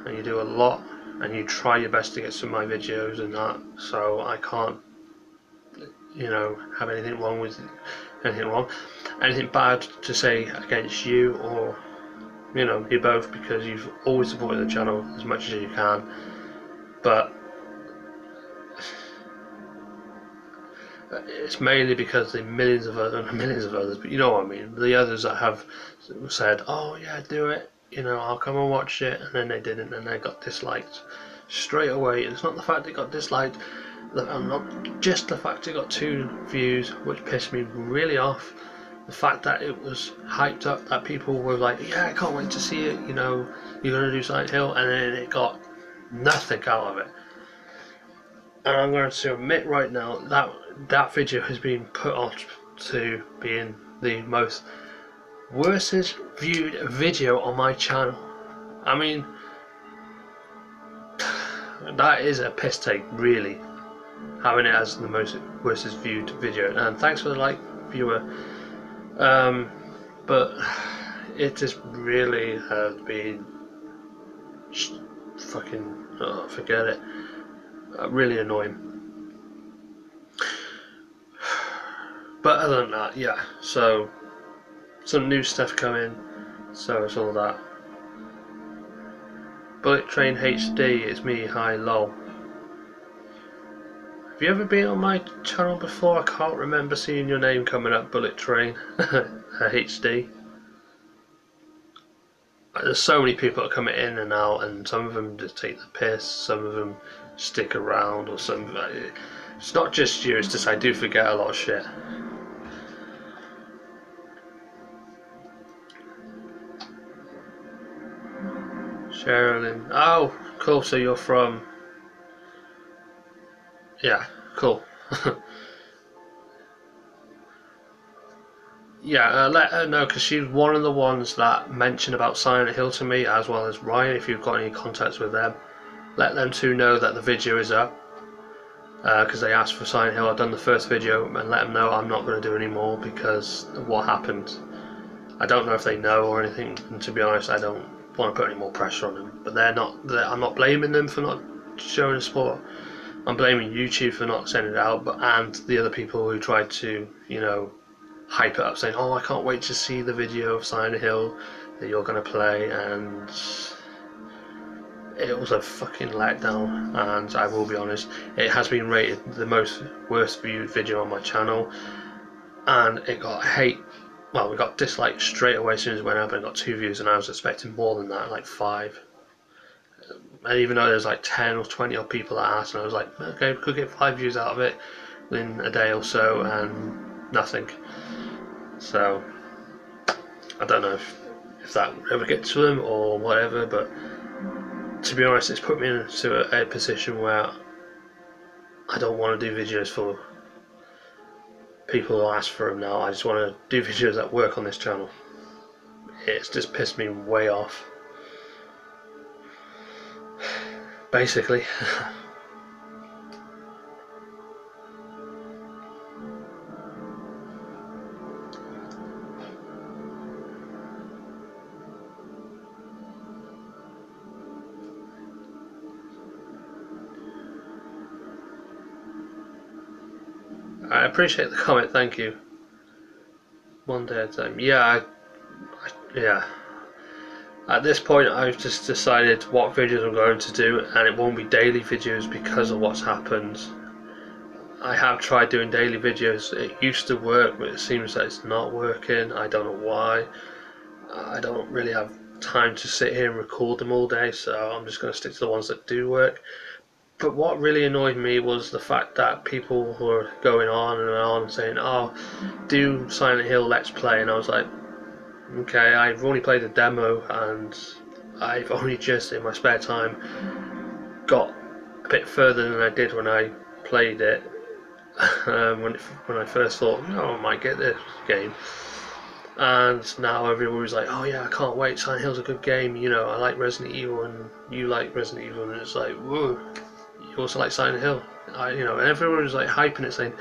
and you do a lot and you try your best to get some of my videos and that, so I can't, you know, have anything wrong with anything bad to say against you, or, you know, you both, because you've always supported the channel as much as you can. But it's mainly because the millions of others, but you know what I mean, the others that have said, oh yeah, do it, you know, I'll come and watch it, and then they didn't, and they got disliked straight away. It's not the fact they got disliked, not just the fact it got 2 views, which pissed me really off. The fact that it was hyped up, that people were like, yeah, I can't wait to see it, you know, you're going to do Silent Hill, and then it got nothing out of it. And I'm going to admit right now that that video has been put off to being the most worst viewed video on my channel. I mean, that is a piss take, really, having it as the most worst viewed video. And thanks for the like, viewer. But it just really has been fucking, oh, forget it, really annoying. But other than that, yeah, so some new stuff coming, so it's all that. Bullet Train HD, it's me, hi, lol. Have you ever been on my channel before? I can't remember seeing your name coming up, Bullet Train HD. There's so many people that come in and out, and some of them just take the piss, some of them stick around, or some. It's not just you, it's just I do forget a lot of shit. Sherilyn, oh, cool. So you're from? Yeah, cool. Yeah, let her know, because she's one of the ones that mentioned about Silent Hill to me, as well as Ryan. If you've got any contacts with them, let them too know that the video is up, because they asked for Silent Hill. I've done the first video, and let them know I'm not going to do any more because of what happened. I don't know if they know or anything, and to be honest, I don't want to put any more pressure on them. But I'm not blaming them for not showing support. I'm blaming YouTube for not sending it out, and the other people who tried to, you know, hype it up, saying, oh, I can't wait to see the video of Silent Hill that you're going to play, and it was a fucking letdown. And I will be honest, it has been rated the most worst viewed video on my channel, and it got hate. Well, we got disliked straight away as soon as it went up, and it got 2 views, and I was expecting more than that, like 5. And even though there's like 10 or 20 odd people that asked, and I was like, okay, we could get 5 views out of it in a day or so, and nothing. So I don't know if that ever gets to them or whatever, but to be honest, it's put me into a position where I don't want to do videos for people who ask for them now. I just want to do videos that work on this channel. It's just pissed me way off, basically. I appreciate the comment, thank you. One day at a time. Yeah, yeah. At this point, I've just decided what videos I'm going to do, and it won't be daily videos because of what's happened. I have tried doing daily videos. It used to work, but it seems that it's not working. I don't know why. I don't really have time to sit here and record them all day, so I'm just going to stick to the ones that do work. But what really annoyed me was the fact that people were going on saying, oh, do Silent Hill Let's Play, and I was like, okay, I've only played the demo, and I've only just in my spare time got a bit further than I did when I played it, when I first thought, oh, I might get this game. And now everyone's like, oh yeah, I can't wait, Silent Hill's a good game, you know, I like Resident Evil and you like Resident Evil, and it's like, whoa, you also like Silent Hill, you know, and everyone was like hyping it, saying,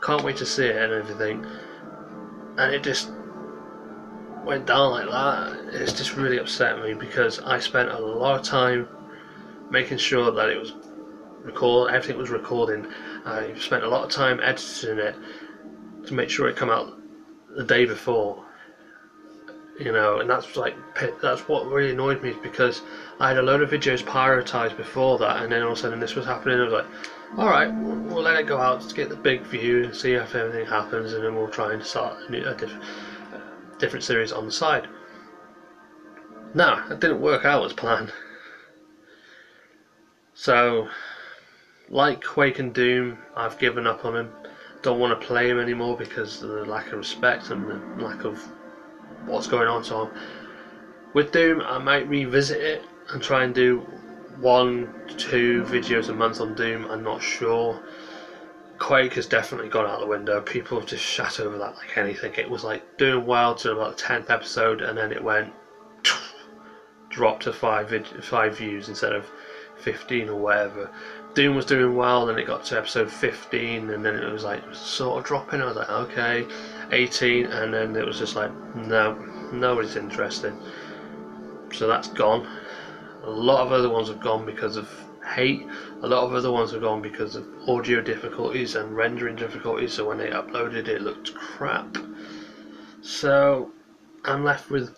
can't wait to see it and everything, and it just went down like that. It's just really upset me, because I spent a lot of time making sure that it was everything was recording. I spent a lot of time editing it to make sure it come out the day before. you know, and that's what really annoyed me, because I had a load of videos prioritized before that, and then all of a sudden this was happening. I was like, all right, we'll let it go out to get the big view and see if everything happens, and then we'll try and start a different series on the side. No, it didn't work out as planned. So, like Quake and Doom, I've given up on him. Don't want to play him anymore because of the lack of respect and the lack of what's going on. So with Doom, I might revisit it and try and do 1-2 videos a month on Doom. I'm not sure. Quake has definitely gone out the window. People have just shat over that like anything. It was like doing well to about the 10th episode, and then it went dropped to 5 views instead of 15 or whatever. Doom was doing well, then it got to episode 15, and then it was like sort of dropping. I was like, okay, 18, and then it was just like, no, nobody's interested. So that's gone. A lot of other ones have gone because of hate. A lot of other ones have gone because of audio difficulties and rendering difficulties, so when they uploaded it looked crap. So I'm left with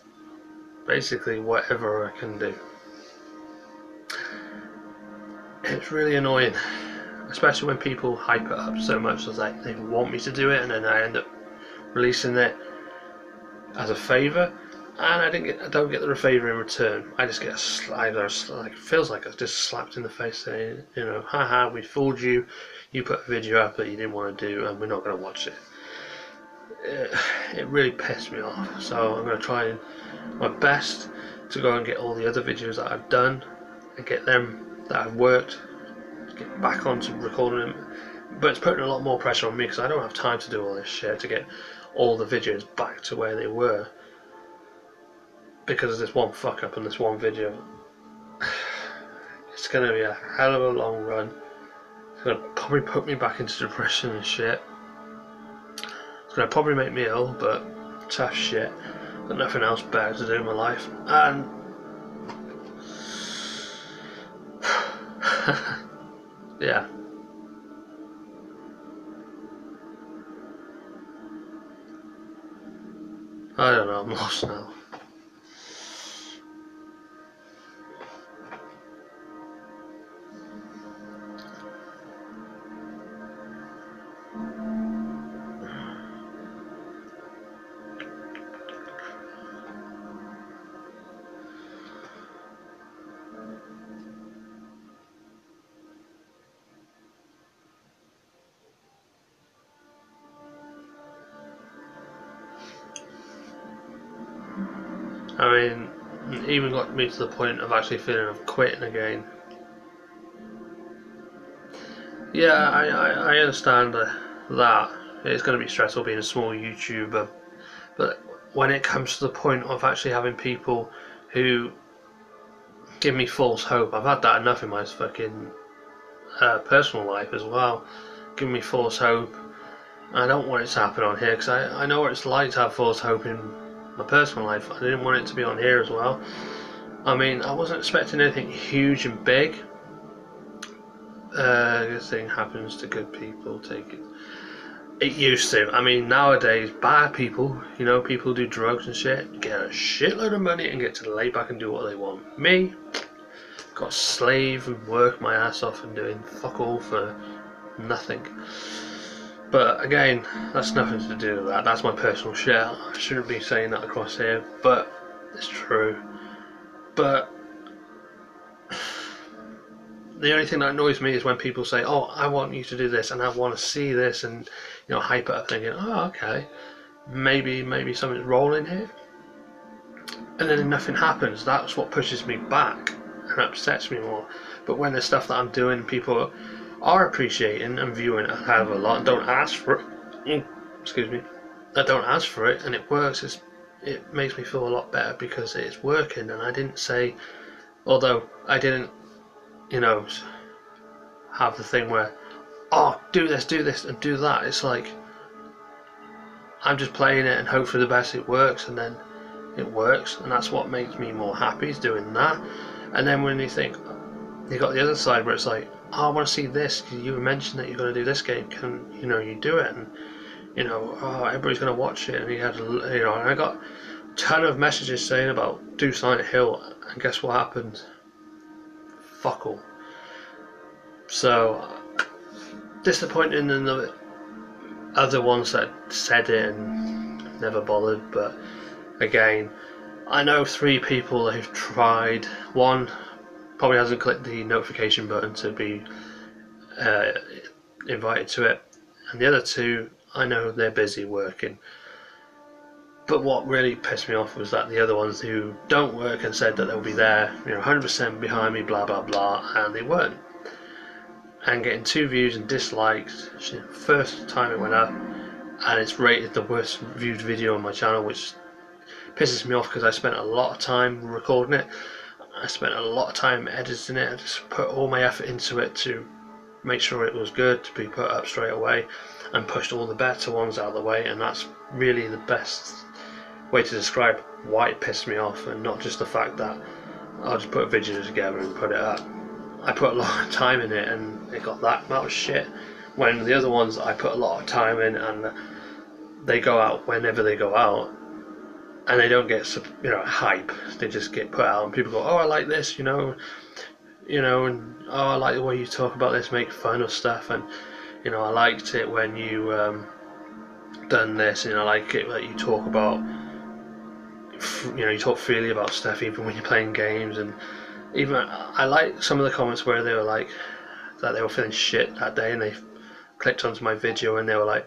basically whatever I can do. It's really annoying, especially when people hype it up so much as like they want me to do it, and then I end up releasing it as a favour, and I don't get the favour in return. I just get like, it feels like I was just slapped in the face saying, you know, haha, we fooled you. You put a video up that you didn't want to do, and we're not going to watch it. It really pissed me off. So I'm going to try my best to go and get all the other videos that I've done and get them that have worked, get back onto recording them. But it's putting a lot more pressure on me because I don't have time to do all this shit to get all the videos back to where they were, because of this one fuck up and this one video. It's going to be a hell of a long run. It's going to probably put me back into depression and shit. It's going to probably make me ill, but tough shit. Got nothing else better to do in my life. And yeah. I don't know, I'm lost now. I mean, it even got me to the point of actually feeling of quitting again. Yeah, I understand that it's going to be stressful being a small YouTuber, but when it comes to the point of actually having people who give me false hope, I've had that enough in my fucking personal life as well. Give me false hope. I don't want it to happen on here because I know what it's like to have false hope in my personal life. I didn't want it to be on here as well. I mean, I wasn't expecting anything huge and big. This thing happens to good people, take it. It used to. I mean, nowadays, bad people, you know, people who do drugs and shit, get a shitload of money and get to lay back and do what they want. Me, got to slave and work my ass off and doing fuck all for nothing. But again, that's nothing to do with that. That's my personal share. I shouldn't be saying that across here, but it's true. But the only thing that annoys me is when people say, "Oh, I want you to do this, and I want to see this," and you know, hype it up, thinking, "Oh, okay, maybe something's rolling here," and then nothing happens. That's what pushes me back and upsets me more. But when the stuff that I'm doing, people are appreciating and viewing a hell of a lot and don't ask for it. Excuse me. I don't ask for it and it works. It makes me feel a lot better because it's working. And I didn't say, although I didn't, you know, have the thing where, oh, do this and do that. It's like I'm just playing it and hope for the best it works, and then it works, and that's what makes me more happy, is doing that. And then when you think, you got the other side where it's like, oh, I want to see this because you mentioned that you're going to do this game. Can you do it? And you know, oh, everybody's going to watch it. And you had, you know, and I got ton of messages saying about do Silent Hill, and guess what happened? Fuck all. So disappointing in the other ones that said it and never bothered, but again, I know 3 people who've tried. One probably hasn't clicked the notification button to be invited to it, and the other 2, I know they're busy working. But what really pissed me off was that the other ones who don't work and said that they'll be there, 100% behind me, blah blah blah, and they weren't. And getting 2 views and dislikes first time it went up, and it's rated the worst viewed video on my channel, which pisses me off because I spent a lot of time recording it. I spent a lot of time editing it. I just put all my effort into it to make sure it was good to be put up straight away, and pushed all the better ones out of the way, and that's really the best way to describe why it pissed me off, and not just the fact that I'll just put a video together and put it up. I put a lot of time in it and it got that amount of shit, when the other ones I put a lot of time in and they go out whenever they go out, and they don't get hype. They just get put out and people go, oh, I like this, and oh, I like the way you talk about this, make fun of stuff, and I liked it when you done this, and I like it that you talk about you talk freely about stuff even when you're playing games. And even I like some of the comments where they were like that they were feeling shit that day and they clicked onto my video and they were like,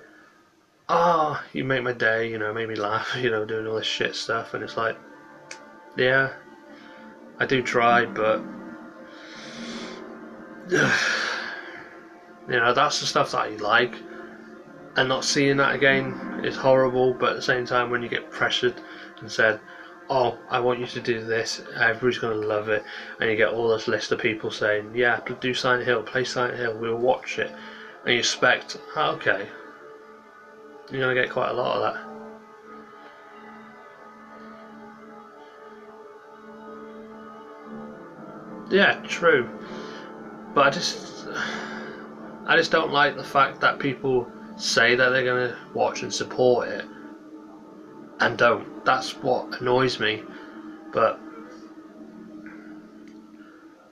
oh, you make my day, made me laugh, doing all this shit stuff. And it's like, yeah, I do try, but that's the stuff that I like, and not seeing that again is horrible. But at the same time, when you get pressured and said, oh, I want you to do this, everybody's going to love it, and you get all this list of people saying, yeah, do Silent Hill, play Silent Hill, we'll watch it, and you expect, oh, okay, you're going to get quite a lot of that. Yeah, true, but I just don't like the fact that people say that they're going to watch and support it and don't. That's what annoys me. But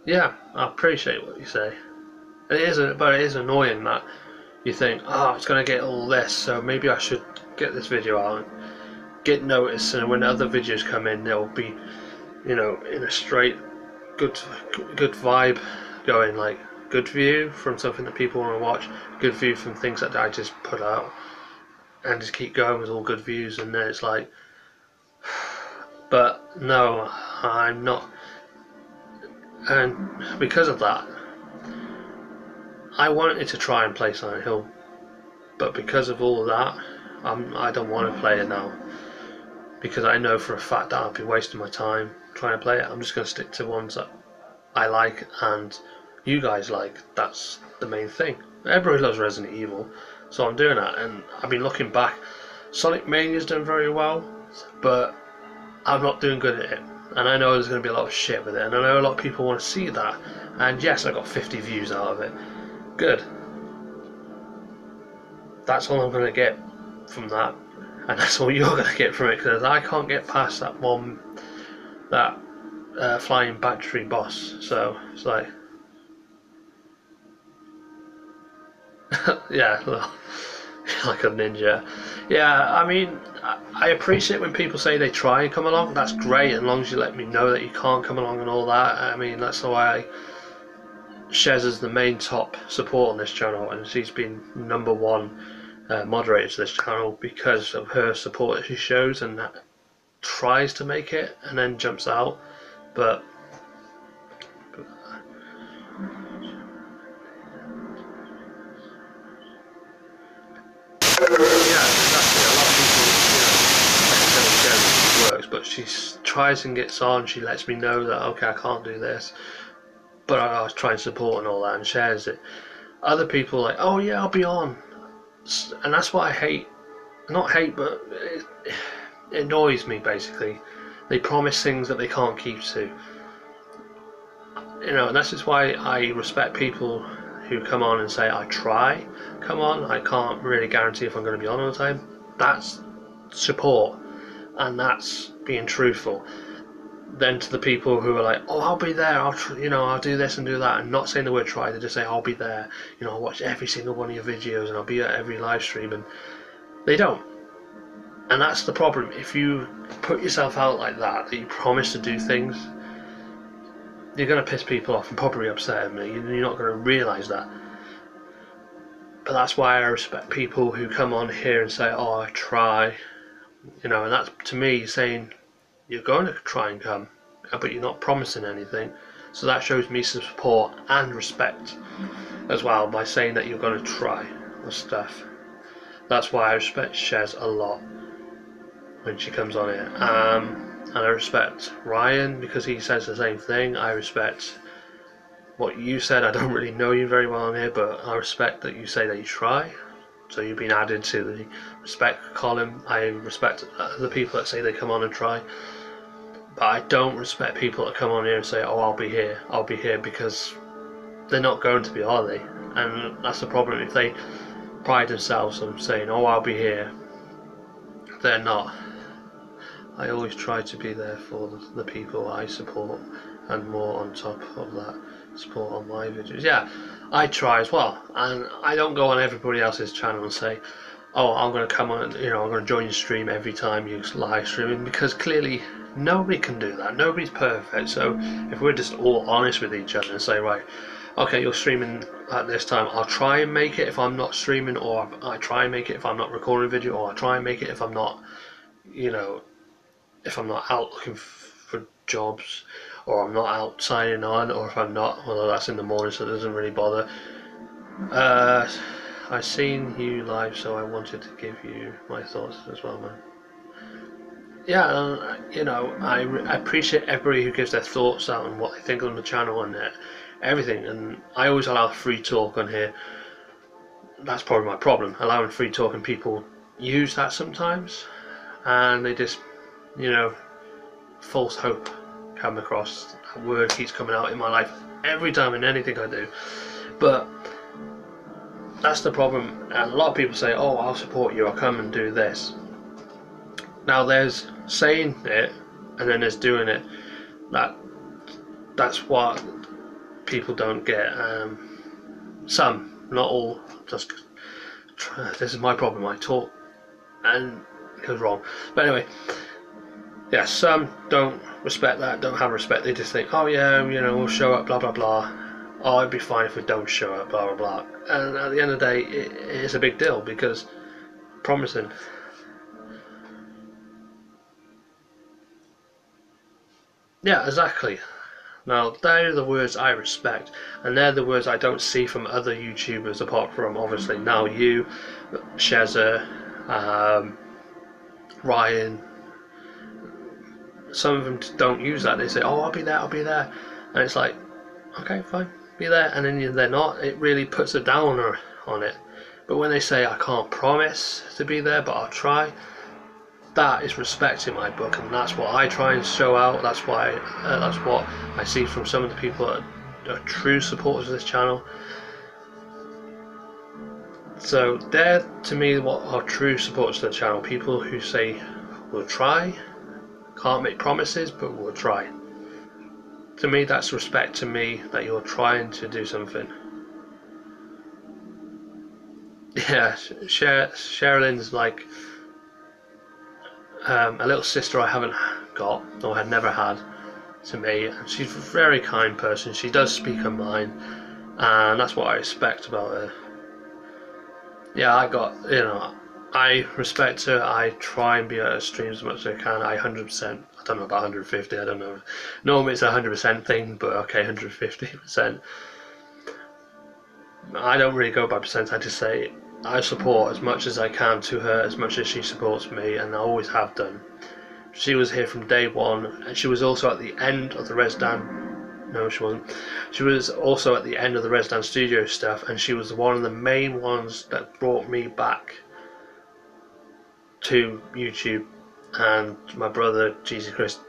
yeah, I appreciate what you say. But it is annoying that you think, oh, it's going to get all this, so maybe I should get this video out and get noticed, and when other videos come in, they'll be, in a straight good vibe, going like good view from something that people want to watch, good view from things that I just put out, and just keep going with all good views. And then it's like, but no, I'm not. And because of that, I wanted to try and play Silent Hill, but because of all of that, I don't want to play it now, because I know for a fact that I'll be wasting my time trying to play it. I'm just going to stick to ones that I like and you guys like. That's the main thing. Everybody loves Resident Evil, so I'm doing that. And I've been looking back, Sonic Mania's done very well, but I'm not doing good at it, and I know there's going to be a lot of shit with it, and I know a lot of people want to see that, and yes, I got 50 views out of it. Good. That's all I'm going to get from that, and that's all you're going to get from it, because I can't get past that flying battery boss. So it's like, yeah, well, like a ninja. Yeah, I mean, I appreciate when people say they try and come along. That's great, as long as you let me know that you can't come along and all that. I mean, that's why Shez is the main top support on this channel, and she's been #1 moderator to this channel because of her support that she shows and that tries to make it and then jumps out. But works, but she tries and gets on. She lets me know that, okay, I can't do this, but I was trying to support and all that, and shares it. Other people are like, oh yeah, I'll be on, and that's what I hate. Not hate, but it annoys me, basically. They promise things that they can't keep to, and that's just why I respect people who come on and say, I try, come on, I can't really guarantee if I'm going to be on all the time. That's support. and that's being truthful. Then to the people who are like, oh, I'll be there, I'll do this and do that, and not saying the word try, they just say, I'll be there, I'll watch every single one of your videos and I'll be at every live stream, and they don't. And that's the problem. If you put yourself out like that you promise to do things, you're going to piss people off and probably upset them. You're not going to realise that. But that's why I respect people who come on here and say, oh, I try, and that's, to me, saying you're going to try and come, but you're not promising anything. So that shows me some support and respect as well, by saying that you're going to try the stuff. That's why I respect Shez a lot when she comes on here. And I respect Ryan because he says the same thing. I respect what you said. I don't really know you very well on here, but I respect that you say that you try. So you've been added to the respect column. I respect the people that say they come on and try. But I don't respect people that come on here and say, oh, I'll be here, because they're not going to be, are they? And that's the problem. If they pride themselves on saying, oh, I'll be here, they're not. I always try to be there for the people I support, and more on top of that, support on my videos. Yeah, I try as well, and I don't go on everybody else's channel and say, oh, I'm going to come on, I'm going to join your stream every time you live streaming, because clearly nobody can do that. Nobody's perfect. So if we're just all honest with each other and say, right, okay, you're streaming at this time, I'll try and make it if I'm not streaming, or I try and make it if I'm not recording a video, or I try and make it if I'm not, if I'm not out looking for jobs, or I'm not out signing on, or if I'm not, well, that's in the morning, so it doesn't really bother. I seen you live, so I wanted to give you my thoughts as well, man. Yeah, I appreciate everybody who gives their thoughts out and what they think on the channel and everything, and I always allow free talk on here. That's probably my problem, allowing free talk, and people use that sometimes, and they just, false hope come across. That word keeps coming out in my life every time in anything I do. But that's the problem. And a lot of people say, oh, I'll support you, I'll come and do this. Now there's saying it and then there's doing it. That's what people don't get. Some, not all. Just this is my problem. I talk and it goes wrong. But anyway, yeah, some don't respect that, don't have respect. They just think, oh yeah, we'll show up, blah blah blah. Oh, it'd be fine if we don't show up, blah blah blah. And at the end of the day, it is a big deal, because promising. Yeah, exactly. Now, they're the words I respect, and they're the words I don't see from other YouTubers, apart from, obviously, now you, Shezza, Ryan. Some of them don't use that. They say, oh, I'll be there, and it's like, okay, fine, be there, and then they're not. It really puts a downer on it. But when they say, I can't promise to be there, but I'll try, that is respect in my book, and that's what I try and show out. That's why that's what I see from some of the people that are true supporters of this channel. So they're, to me, what are true supporters of the channel. People who say, we'll try, can't make promises, but we'll try. To me, that's respect to me, that you're trying to do something. Yeah, Sherilyn's like a little sister I haven't got, or had never had, to me. And she's a very kind person. She does speak her mind, and that's what I respect about her. Yeah, I respect her. I try and be at her streams as much as I can. I 100%. I don't know about 150. I don't know. Normally it's a 100% thing, but okay, 150%. I don't really go by percent. I just say I support as much as I can to her, as much as she supports me, and I always have done. She was here from day one, and she was also at the end of the Resdan. No, she wasn't. She was also at the end of the Resdan Studio stuff, and she was one of the main ones that brought me back to YouTube. And my brother, Jesus Christ,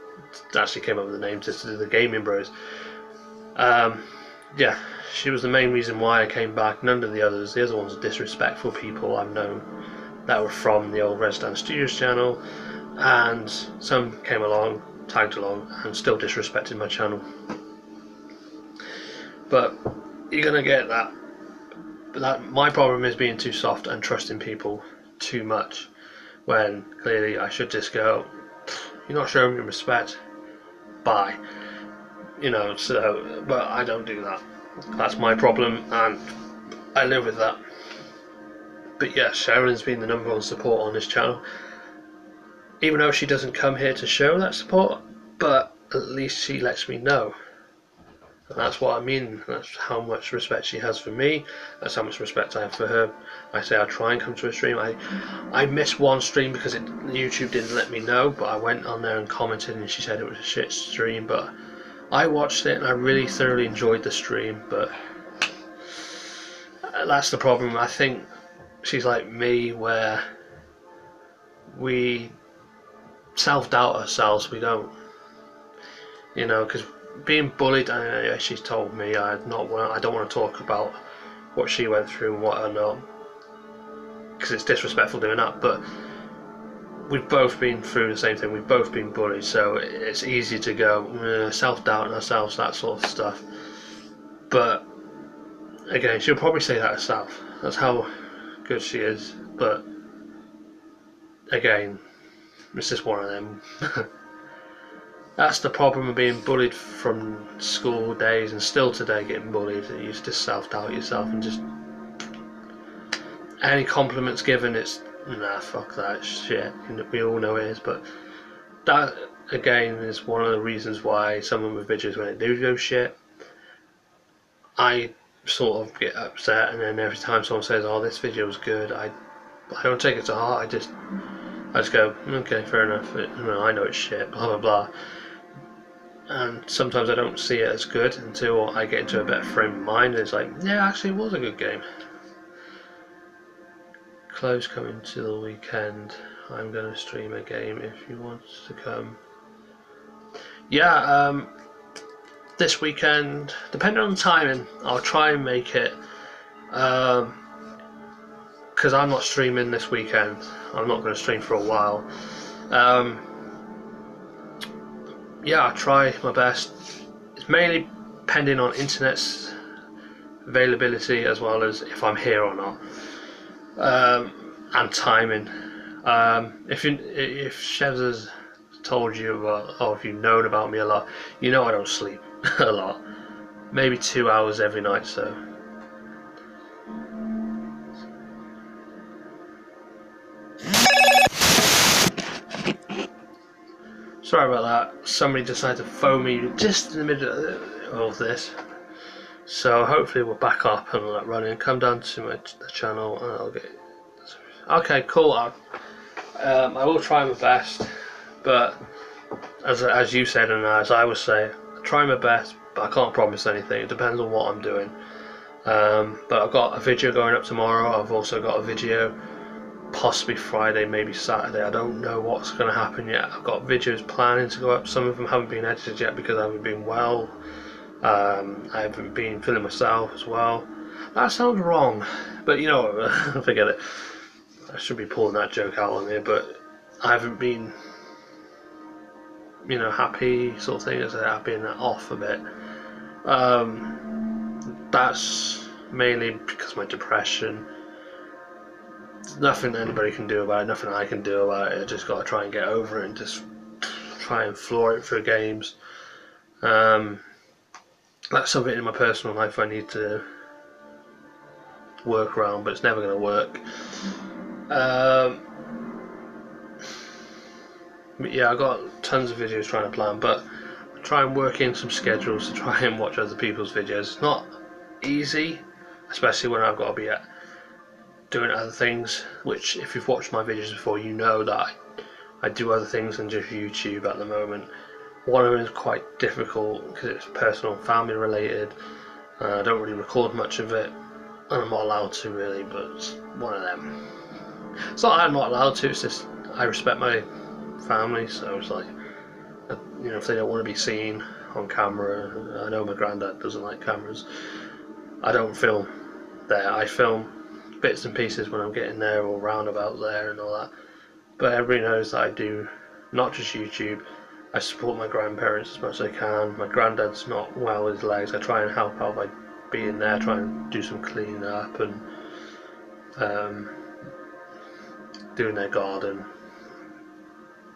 actually came up with the name just to do the Gaming Bros. Yeah, she was the main reason why I came back. None of the others. The other ones are disrespectful people I've known that were from the old Resdan Studios channel. and some came along, tagged along, and still disrespected my channel. But you're gonna get that. My problem is being too soft and trusting people too much, when clearly I should just go, you're not showing me respect, bye. You know, so, but I don't do that. That's my problem, and I live with that. But yeah, Sharon's been the #1 support on this channel, even though she doesn't come here to show that support, but at least she lets me know. And that's what I mean. That's how much respect she has for me. That's how much respect I have for her. I say I try and come to a stream. I missed one stream because YouTube didn't let me know, but I went on there and commented, and she said it was a shit stream. But I watched it and I really thoroughly enjoyed the stream. But that's the problem. I think she's like me, where we self-doubt ourselves. We don't, you know, because being bullied, she's told me I don't want to talk about what she went through and what or not, because it's disrespectful doing that. But we've both been through the same thing. We've both been bullied, so it's easy to go self-doubting ourselves, that sort of stuff. But again, she'll probably say that herself. That's how good she is. But again, it's just one of them. That's the problem of being bullied from school days, and still today getting bullied. You just self-doubt yourself, and just any compliments given, it's nah, fuck that shit. We all know it is, but that again is one of the reasons why some of my videos, when they do go shit, I sort of get upset, and then every time someone says, "Oh, this video was good," I don't take it to heart. I just go, okay, fair enough. I know it's shit. Blah blah blah. And sometimes I don't see it as good until I get into a better frame of mind, and it's like, yeah, actually it was a good game. Close coming to the weekend. I'm going to stream a game if you want to come. Yeah, this weekend, depending on timing, I'll try and make it, because I'm not streaming this weekend. I'm not going to stream for a while. Yeah, I'll try my best. It's mainly depending on internet's availability, as well as if I'm here or not, and timing. If Shevs has told you about, or if you've known about me a lot, you know I don't sleep a lot. Maybe 2 hours every night, so. Sorry about that. Somebody decided to phone me just in the middle of this. So hopefully we're back up and running. Come down to the channel and I'll get. Okay, cool. I will try my best, but as you said and as I was saying, I try my best, but I can't promise anything. It depends on what I'm doing. But I've got a video going up tomorrow. I've also got a video possibly Friday, maybe Saturday. I don't know what's going to happen yet. I've got videos planning to go up. Some of them haven't been edited yet because I haven't been well. I haven't been feeling myself as well. That sounds wrong, but you know, forget it. I should be pulling that joke out on here, but I haven't been, you know, happy sort of thing. I've been off a bit. That's mainly because of my depression. There's nothing anybody can do about it, nothing I can do about it. I just got to try and get over it and just try and floor it through games. That's something in my personal life I need to work around, but it's never going to work. Yeah, I got tons of videos trying to plan, but I try and work in some schedules to try and watch other people's videos. It's not easy, especially when I've got to be doing other things, which if you've watched my videos before, you know that I do other things than just YouTube at the moment. One of them is quite difficult because it's personal and family related. I don't really record much of it, and I'm not allowed to really, but it's one of them. It's not that I'm not allowed to, it's just I respect my family, so it's like, you know, if they don't want to be seen on camera, I know my granddad doesn't like cameras, I don't film there. I film bits and pieces when I'm getting there or roundabout there and all that, but everybody knows that I do not just YouTube. I support my grandparents as much as I can. My granddad's not well with his legs. I try and help out by being there, try and do some cleaning up and doing their garden.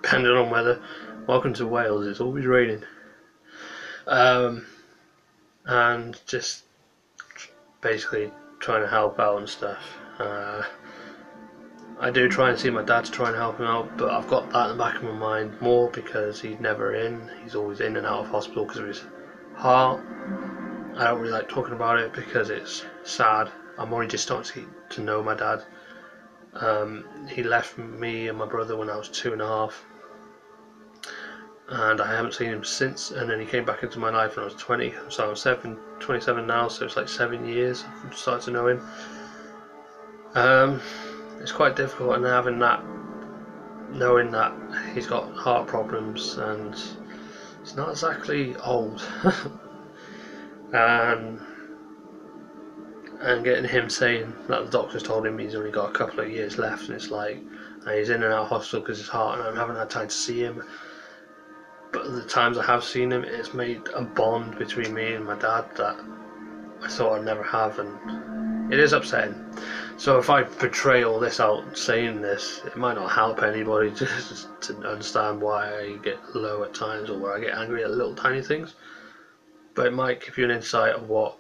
Depending on weather. Welcome to Wales, it's always raining. And just basically trying to help out and stuff. I do try and see my dad to try and help him out, but I've got that in the back of my mind more because he's never in. He's always in and out of hospital because of his heart. I don't really like talking about it because it's sad. I'm only just starting to know my dad. He left me and my brother when I was 2.5, and I haven't seen him since. And then he came back into my life when I was 20, so I'm 27 now, so it's like 7 years I've started to know him. It's quite difficult, and having that, knowing that he's got heart problems and he's not exactly old, and getting him saying that the doctors told him he's only got a couple of years left, and it's like, and he's in and out of hospital because of his heart, and I haven't had time to see him. But the times I have seen him, it's made a bond between me and my dad that I thought I'd never have, and it is upsetting. So if I portray all this out saying this, it might not help anybody just to understand why I get low at times or where I get angry at little tiny things, but it might give you an insight of what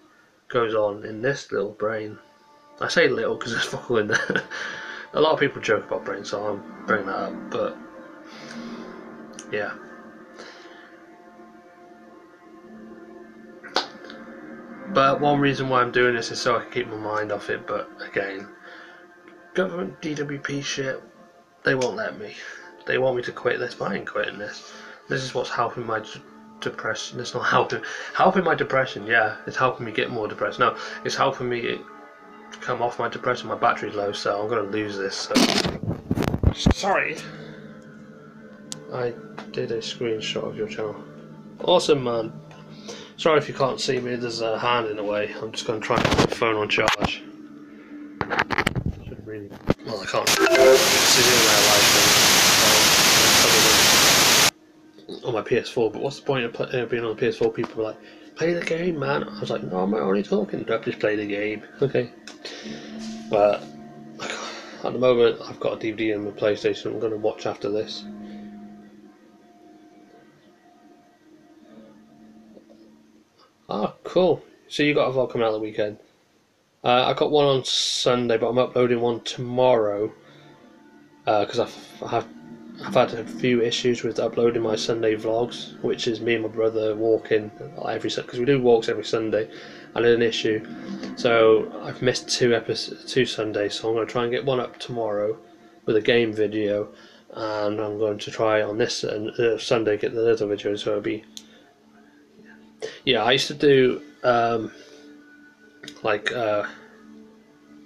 goes on in this little brain. I say little because there's fuck all in there. A lot of people joke about brains, so I'm bringing that up, but yeah. But one reason why I'm doing this is so I can keep my mind off it, but again, government DWP shit, they won't let me. They want me to quit this, but I ain't quitting this. This is what's helping my depression. It's not helping my depression, yeah, it's helping me get more depressed. No, it's helping me come off my depression. My battery's low, so I'm going to lose this, so. Sorry. I did a screenshot of your channel. Awesome, man. Sorry if you can't see me, there's a hand in the way. I'm just going to try and put my phone on charge. Should really... Well, I can't. This is in real life on my PS4, but what's the point of being on the PS4? People are like, play the game, man. I was like, no, I'm only talking. Don't just play the game. Okay. But at the moment, I've got a DVD and my PlayStation I'm going to watch after this. Ah, cool. So you got a vlog coming out the weekend. I got one on Sunday, but I'm uploading one tomorrow because I've had a few issues with uploading my Sunday vlogs, which is me and my brother walking because we do walks every Sunday. I had an issue, so I've missed two Sundays. So I'm going to try and get one up tomorrow with a game video, and I'm going to try on this Sunday get the little video. So it'll be. Yeah, I used to do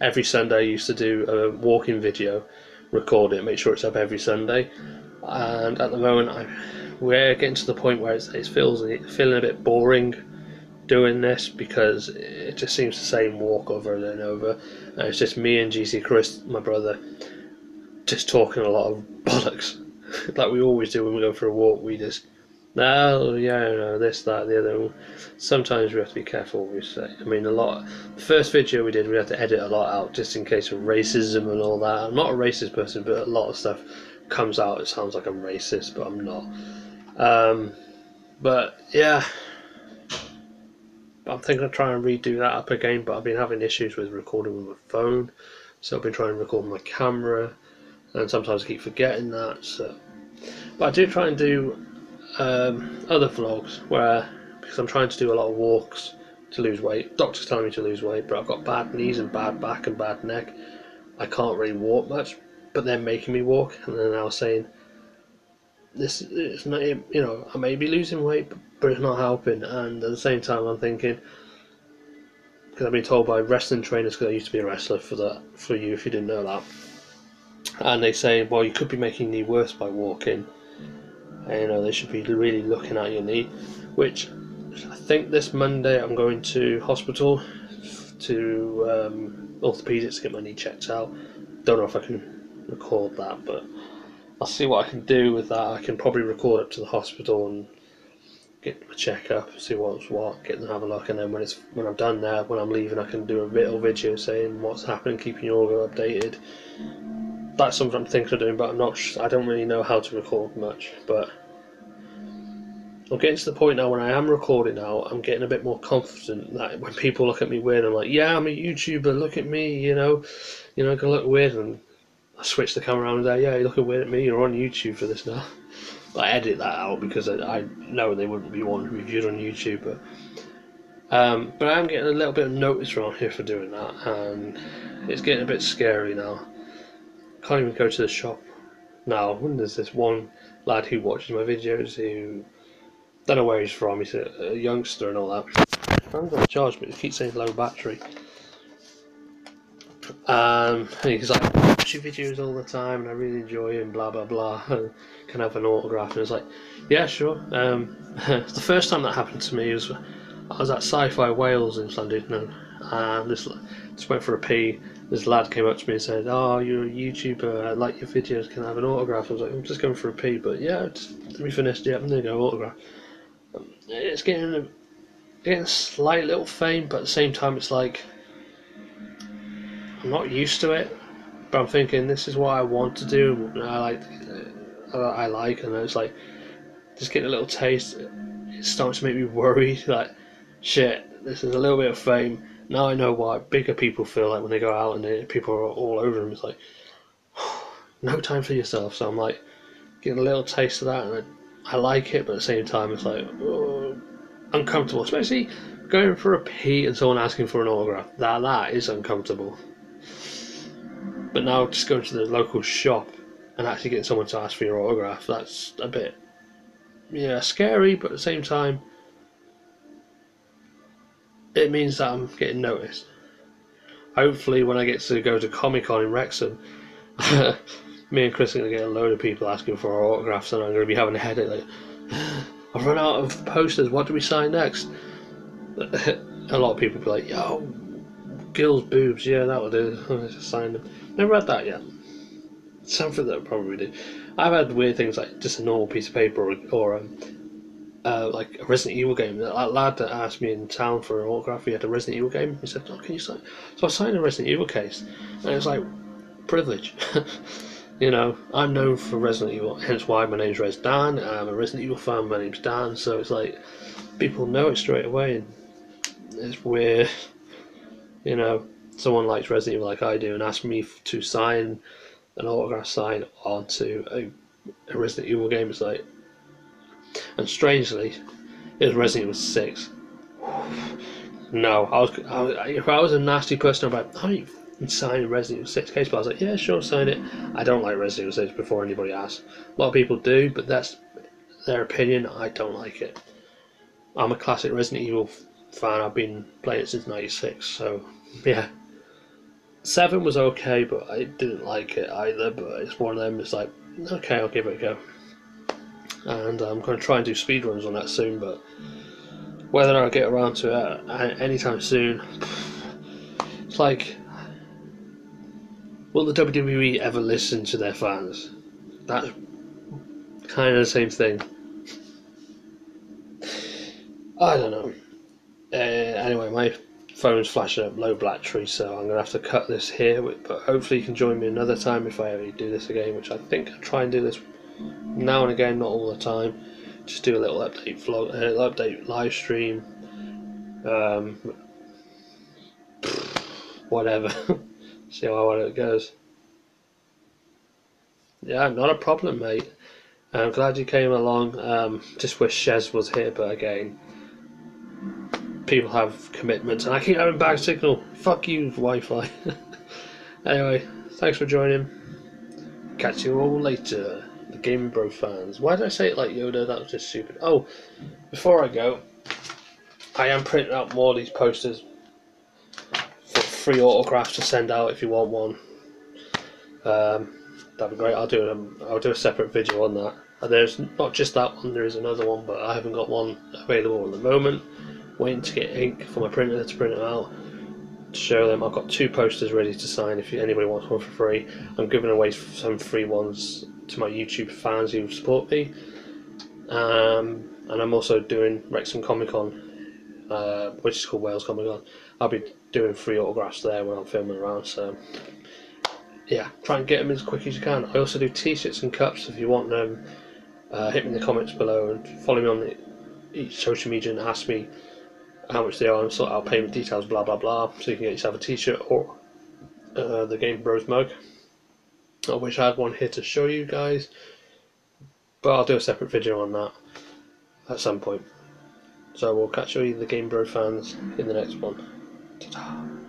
every Sunday I used to do a walking video, record it, make sure it's up every Sunday, and at the moment we're getting to the point where it's feeling a bit boring doing this because it just seems the same walk over and over, and it's just me and GC Chris, my brother, just talking a lot of bollocks like we always do when we go for a walk. We just this, that, the other. Sometimes we have to be careful what we say. I mean, the first video we did, we had to edit a lot out just in case of racism and all that. I'm not a racist person, but a lot of stuff comes out. It sounds like I'm racist, but I'm not. But yeah, I'm thinking of trying to redo that up again. But I've been having issues with recording with my phone, so I've been trying to record with my camera, and sometimes I keep forgetting that. So, but I do try and do other vlogs because I'm trying to do a lot of walks to lose weight. Doctors telling me to lose weight, but I've got bad knees and bad back and bad neck. I can't really walk much, but they're making me walk, and they're now saying this is not, I may be losing weight, but it's not helping. And at the same time, I'm thinking, because I've been told by wrestling trainers, because I used to be a wrestler, for you if you didn't know that, and they say, well, you could be making your knee worse by walking. And, they should be really looking at your knee, which I think this Monday I'm going to hospital to orthopaedics to get my knee checked out. Don't know if I can record that, but I'll see what I can do with that. I can probably record up to the hospital and get a check up, see what's what, get them to have a look, and then when I'm done there, when I'm leaving, I can do a little video saying what's happening, keeping you all updated. That's something I'm thinking of doing, but I don't really know how to record much. But I'm getting to the point now when I am recording now, I'm getting a bit more confident that when people look at me weird, I'm like, yeah, I'm a YouTuber, look at me, you know, I can look weird, and I switch the camera around and say, yeah, you're looking weird at me, you're on YouTube for this now. I edit that out because I know they wouldn't be one reviewed on YouTube, but I'm getting a little bit of notice around here for doing that, and it's getting a bit scary now. Can't even go to the shop now. And there's this one lad who watches my videos who don't know where he's from. He's a youngster and all that. I haven't got a charge, but he keeps saying low battery. And he's like, I watch your videos all the time and I really enjoy it and blah blah blah. Can I have an autograph? And it's like, yeah, sure. The first time that happened to me was I was at Sci-Fi Wales in Llandudno, and this just went for a pee. This lad came up to me and said, "Oh, you're a YouTuber. I like your videos. Can I have an autograph?" I was like, "I'm just going for a pee, but yeah, just let me finish. Yeah, there you go, autograph." It's getting a slight little fame, but at the same time, it's like I'm not used to it. But I'm thinking this is what I want to do. I like, and it's like just getting a little taste. It's starting to make me worry. Like, shit, this is a little bit of fame. Now I know why bigger people feel like when they go out and people are all over them. It's like, no time for yourself. So I'm like getting a little taste of that, and I like it, but at the same time it's like uncomfortable, especially going for a pee and someone asking for an autograph. That is uncomfortable. But now just going to the local shop and actually getting someone to ask for your autograph, that's a bit scary, but at the same time it means that I'm getting noticed. Hopefully when I get to go to Comic-Con in Wrexham, me and Chris are going to get a load of people asking for our autographs, and I'm going to be having a headache like, I've run out of posters, what do we sign next? A lot of people will be like, yo, Gil's boobs, yeah, that'll do, I'll just sign them. Never had that yet. Something that I'll probably do. I've had weird things like just a normal piece of paper or like a Resident Evil game. That lad that asked me in town for an autograph, he had a Resident Evil game. He said, "Oh, can you sign?" So I signed a Resident Evil case, and it's like privilege. You know, I'm known for Resident Evil, hence why my name's Res Dan. I'm a Resident Evil fan. My name's Dan, so it's like people know it straight away, and it's weird. You know, someone likes Resident Evil like I do, and asks me to sign an autograph sign onto a Resident Evil game. It's like. And strangely, it was Resident Evil 6. No, if I was a nasty person, I'd be like, I ain't signing Resident Evil 6 case, but I was like, yeah, sure, sign it. I don't like Resident Evil 6 before anybody asks. A lot of people do, but that's their opinion. I don't like it. I'm a classic Resident Evil fan. I've been playing it since '96, so yeah. 7 was okay, but I didn't like it either, but it's one of them, it's like, okay, I'll give it a go. And I'm going to try and do speedruns on that soon, but whether I'll get around to it anytime soon, it's like, will the WWE ever listen to their fans? That's kind of the same thing. I don't know. Anyway, my phone's flashing up low battery, so I'm going to have to cut this here, but hopefully you can join me another time if I ever do this again, which I think I'll try and do this now and again, not all the time. Just do a little update vlog, update live stream, whatever. See how it goes. Yeah, not a problem, mate. I'm glad you came along. Just wish Shez was here, but again, people have commitments, and I keep having bad signal. Fuck you, Wi-Fi. Anyway, thanks for joining. Catch you all later. The Gaming Bro fans. Why did I say it like Yoda? That was just stupid. Oh, before I go, I am printing out more of these posters for free autographs to send out if you want one. That'd be great. I'll do a separate video on that. And there's not just that one. There is another one, but I haven't got one available at the moment. Waiting to get ink for my printer to print them out. To show them, I've got 2 posters ready to sign if anybody wants one for free. I'm giving away some free ones to my YouTube fans who support me. And I'm also doing Wrexham Comic Con, which is called Wales Comic Con. I'll be doing free autographs there when I'm filming around, so yeah, try and get them as quick as you can. I also do t-shirts and cups if you want them. Hit me in the comments below and follow me on each social media and ask me how much they are and sort out payment details, blah blah blah, so you can get yourself a t-shirt or the Game Bros mug. I wish I had one here to show you guys, but I'll do a separate video on that at some point. So we'll catch you, the Game Bro fans, in the next one. Ta-ta.